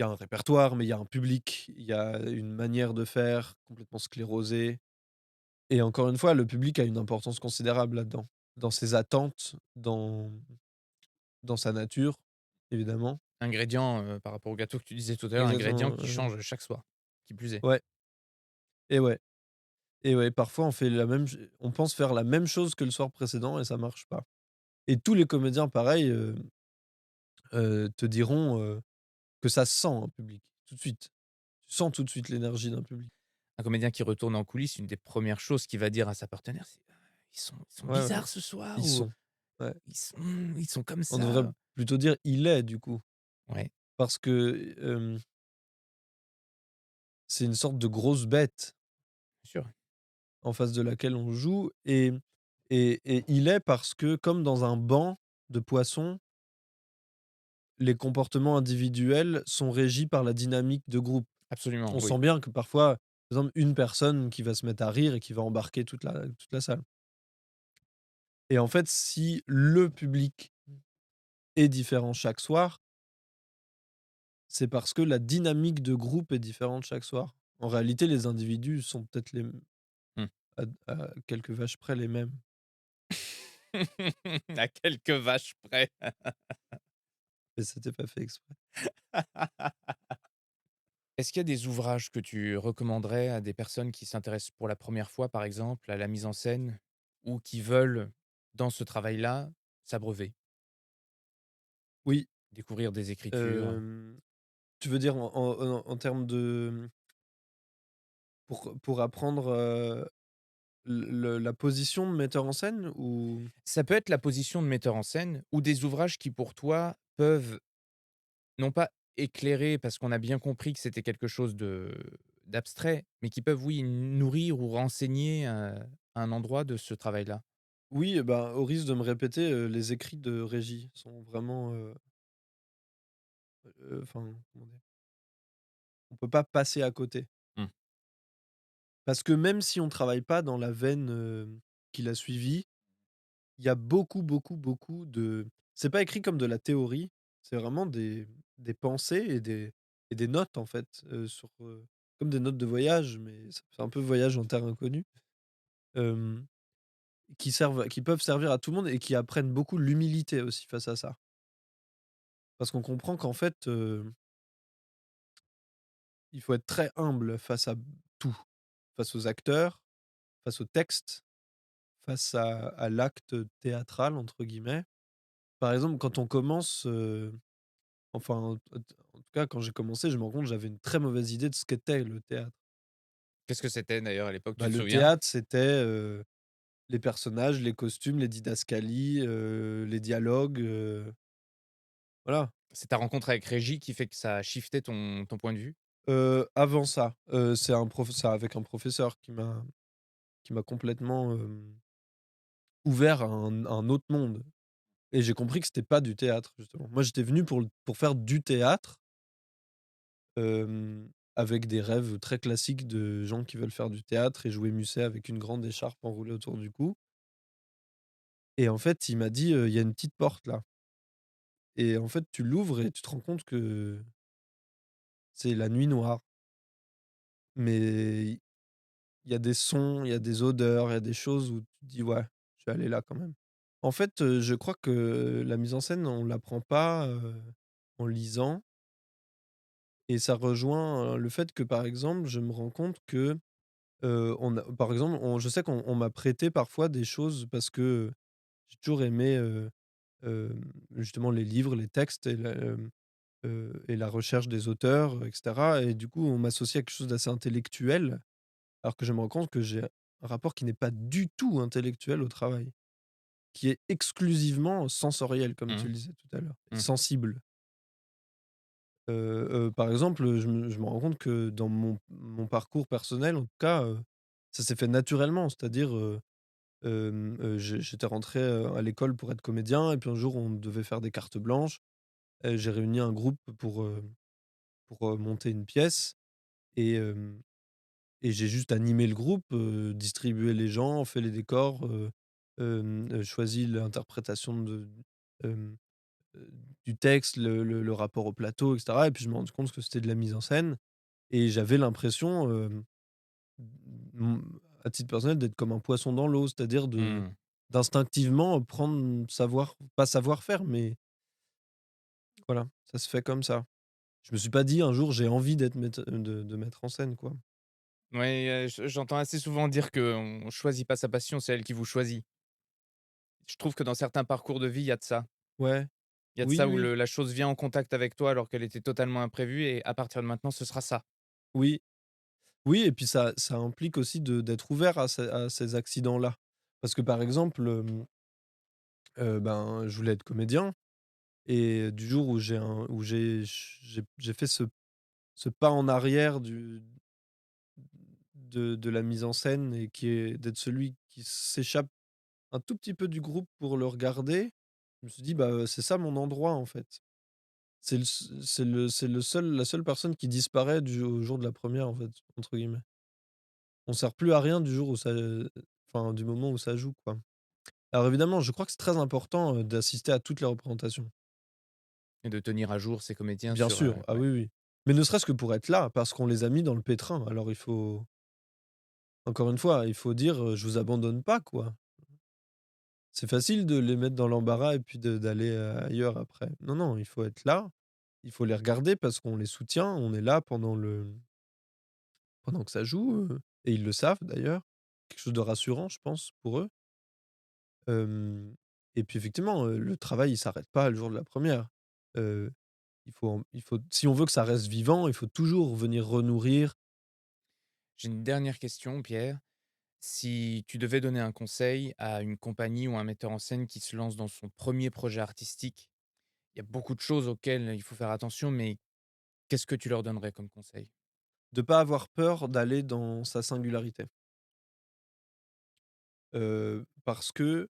un répertoire, mais il y a un public, il y a une manière de faire complètement sclérosée et encore une fois, le public a une importance considérable là-dedans. Dans ses attentes, dans sa nature, évidemment. Ingrédient, par rapport au gâteau que tu disais tout à l'heure, ingrédient Ingrédients, qui change chaque soir, qui plus est. ouais et ouais et ouais, parfois on pense faire la même chose que le soir précédent et ça marche pas et tous les comédiens pareil, te diront, que ça se sent un public, tout de suite. Tu sens tout de suite l'énergie d'un public. Un comédien qui retourne en coulisses, une des premières choses qu'il va dire à sa partenaire, c'est: «Ils sont Ouais, ouais, bizarres ce soir» ils ou sont. Ouais. «Ils sont comme On devrait ça». plutôt dire: «Il est» du coup, Ouais, parce que, c'est une sorte de grosse bête bien sûr. en face de laquelle on joue et il est parce que comme dans un banc de poissons, les comportements individuels sont régis par la dynamique de groupe. Absolument, On oui. sent bien que parfois, par exemple, une personne qui va se mettre à rire et qui va embarquer toute la salle et en fait, si le public est différent chaque soir, c'est parce que la dynamique de groupe est différente chaque soir. En réalité, les individus sont peut-être Mmh. à quelques vaches près les mêmes. À quelques vaches près. Et c'était pas fait exprès. Est-ce qu'il y a des ouvrages que tu recommanderais à des personnes qui s'intéressent pour la première fois, par exemple, à la mise en scène ou qui veulent, dans ce travail-là, s'abreuver, Oui, découvrir des écritures? hem, tu veux dire en termes de pour apprendre, la position de metteur en scène ou? Ça peut être la position de metteur en scène ou des ouvrages qui, pour toi, peuvent non pas éclairer parce qu'on a bien compris que c'était quelque chose d'abstrait, mais qui peuvent, oui, nourrir ou renseigner, un endroit de ce travail-là. Oui, et ben, au risque de me répéter, les écrits de Régis sont vraiment, enfin, comment dire? On peut pas passer à côté. Mmh. Parce que même si on travaille pas dans la veine, qu'il a suivie, il y a beaucoup, beaucoup, beaucoup de c'est pas écrit comme de la théorie, c'est vraiment des pensées et des notes en fait, comme des notes de voyage, mais c'est un peu voyage en terre inconnue, hem, qui peuvent servir à tout le monde et qui apprennent beaucoup l'humilité aussi face à ça. Parce qu'on comprend qu'en fait, il faut être très humble face à tout, face aux acteurs, face au texte, face à «l'acte théâtral» entre guillemets. Par exemple, quand on commence, enfin, en tout tout cas, quand j'ai commencé, je me rends compte que j'avais une très mauvaise idée de ce qu'était le théâtre. Qu'est-ce que c'était d'ailleurs à l'époque, tu Bah, te le souviens? théâtre, c'était, les personnages, les costumes, les didascalies, les dialogues, voilà. C'est ta rencontre avec Régis qui fait que ça a shifté ton point de vue? Avant ça, c'est avec un professeur qui m'a complètement, ouvert à un autre monde et j'ai compris que c'était pas du théâtre, justement. Moi, j'étais venu pour faire du théâtre, avec des rêves très classiques de gens qui veulent faire du théâtre et jouer Musset avec une grande écharpe enroulée autour du cou et en fait, il m'a dit: «Il y a une petite porte là» et en fait, tu l'ouvres et tu te rends compte que c'est la nuit noire, mais il y a des sons, il y a des odeurs, il y a des choses où tu te dis: «Ouais, je vais aller là quand même». En fait, je crois que la mise en scène, on l'apprend pas, en lisant et ça rejoint, le fait que, par exemple, je me rends compte que, on a par exemple, je sais qu'on m'a prêté parfois des choses parce que, j'ai toujours aimé, justement les livres, les textes et la recherche des auteurs, et cetera et du coup, on m'associe à quelque chose d'assez intellectuel, alors que je me rends compte que j'ai un rapport qui n'est pas du tout intellectuel au travail, qui est exclusivement sensoriel, comme tu Mmh. le disais tout à l'heure, et Mmh. sensible. Par exemple, je me rends compte que dans mon parcours personnel, en tout cas, ça s'est fait naturellement. C'est-à-dire, j'étais rentré, à l'école pour être comédien et puis un jour, on devait faire des cartes blanches. J'ai réuni un groupe pour monter une pièce et et j'ai juste animé le groupe, distribué les gens, fait les décors, choisi l'interprétation hem, heu, du texte, le rapport au plateau et cetera et puis je me rendu compte que c'était de la mise en scène et j'avais l'impression, mmh, à titre personnel, d'être comme un poisson dans l'eau, c'est-à-dire Mmh. d'instinctivement prendre savoir pas savoir-faire, mais voilà, ça se fait comme ça. Je me suis pas dit un jour: «J'ai envie d'être de mettre en scène», quoi. Ouais, j'entends assez souvent dire qu'on choisit pas sa passion, c'est elle qui vous choisit. Je trouve que dans certains parcours de vie, il y a de ça. Ouais, Il y a de oui, ça où oui, la chose vient en contact avec toi alors qu'elle était totalement imprévue et à partir de maintenant, ce sera ça. oui. Oui et puis ça implique aussi d'être ouvert à ces accidents-là. Parce que par exemple, ben, je voulais être comédien et du jour où j'ai fait ce pas en arrière de la mise en scène et qui est d'être celui qui s'échappe un tout petit peu du groupe pour le regarder, je me suis dit: «Bah, c'est ça mon endroit en fait». C'est le seul la seule personne qui disparaît au jour de la première en fait, entre guillemets. On sert plus à rien du jour où ça, enfin du moment où ça joue, quoi. Alors évidemment, je crois que c'est très important, d'assister à toutes les représentations. Et de tenir à jour ces comédiens Bien sur, sûr, ah ouais. oui, oui. Mais ne serait-ce que pour être là, parce qu'on les a mis dans le pétrin. Alors il faut encore une fois, il faut dire, «Je vous abandonne pas», quoi. C'est facile de les mettre dans l'embarras et puis d'aller, ailleurs après. Non, non, il faut être là, il faut les regarder parce qu'on les soutient, on est là pendant que ça joue, et ils le savent d'ailleurs. Quelque chose de rassurant, je pense, pour eux. Hem et puis effectivement, le travail, il s'arrête pas le jour de la première. Heu, il faut si on veut que ça reste vivant, il faut toujours venir renourrir. J'ai une dernière question, Pierre. Si tu devais donner un conseil à une compagnie ou un metteur en scène qui se lance dans son premier projet artistique, il y a beaucoup de choses auxquelles il faut faire attention, mais qu'est-ce que tu leur donnerais comme conseil? De pas avoir peur d'aller dans sa singularité. Parce que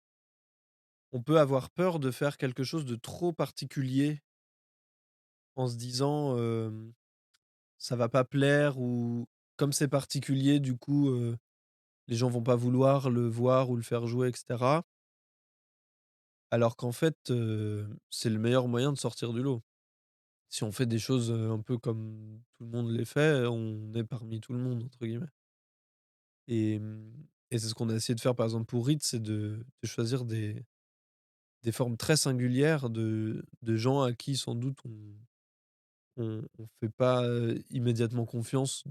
on peut avoir peur de faire quelque chose de trop particulier en se disant, «Ça va pas plaire» ou «Comme c'est particulier, du coup, les gens vont pas vouloir le voir ou le faire jouer» et cetera. Alors qu'en fait, c'est le meilleur moyen de sortir du lot. Si on fait des choses, un peu comme tout le monde les fait, on est «parmi tout le monde» entre guillemets et c'est ce qu'on a essayé de faire par exemple pour Ritz, c'est de choisir des formes très singulières de gens à qui sans doute on fait pas, immédiatement confiance,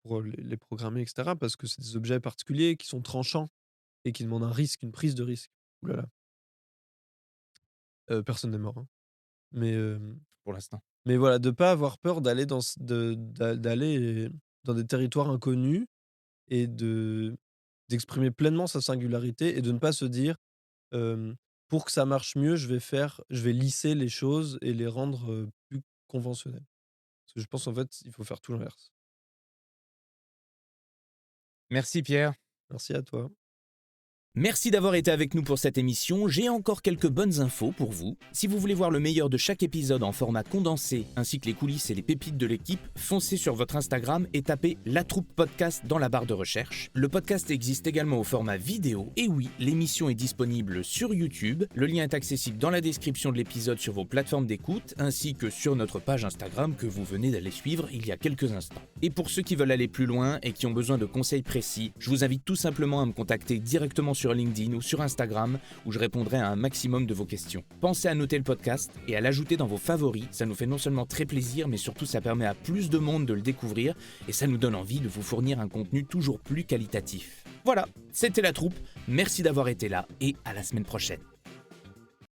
pour les programmer et cetera parce que c'est des objets particuliers qui sont tranchants et qui demandent un risque, une prise de risque. Ouh là là, personne n'est mort, hein, mais Pour l'instant. Mais voilà, de pas avoir peur d'aller d'aller dans des territoires inconnus et d'exprimer pleinement sa singularité et de ne pas se dire, «Pour que ça marche mieux, je vais lisser les choses et les rendre, plus conventionnelles». Parce que je pense, en fait, il faut faire tout l'inverse. Merci Pierre. Merci à toi. Merci d'avoir été avec nous pour cette émission. J'ai encore quelques bonnes infos pour vous. Si vous voulez voir le meilleur de chaque épisode en format condensé, ainsi que les coulisses et les pépites de l'équipe, foncez sur votre Instagram et tapez La Troupe Podcast dans la barre de recherche. Le podcast existe également au format vidéo. Et oui, l'émission est disponible sur YouTube. Le lien est accessible dans la description de l'épisode sur vos plateformes d'écoute, ainsi que sur notre page Instagram que vous venez d'aller suivre il y a quelques instants. Et pour ceux qui veulent aller plus loin et qui ont besoin de conseils précis, je vous invite tout simplement à me contacter directement sur LinkedIn ou sur Instagram où je répondrai à un maximum de vos questions. Pensez à noter le podcast et à l'ajouter dans vos favoris, ça nous fait non seulement très plaisir mais surtout ça permet à plus de monde de le découvrir et ça nous donne envie de vous fournir un contenu toujours plus qualitatif. Voilà, c'était La Troupe, merci d'avoir été là et à la semaine prochaine.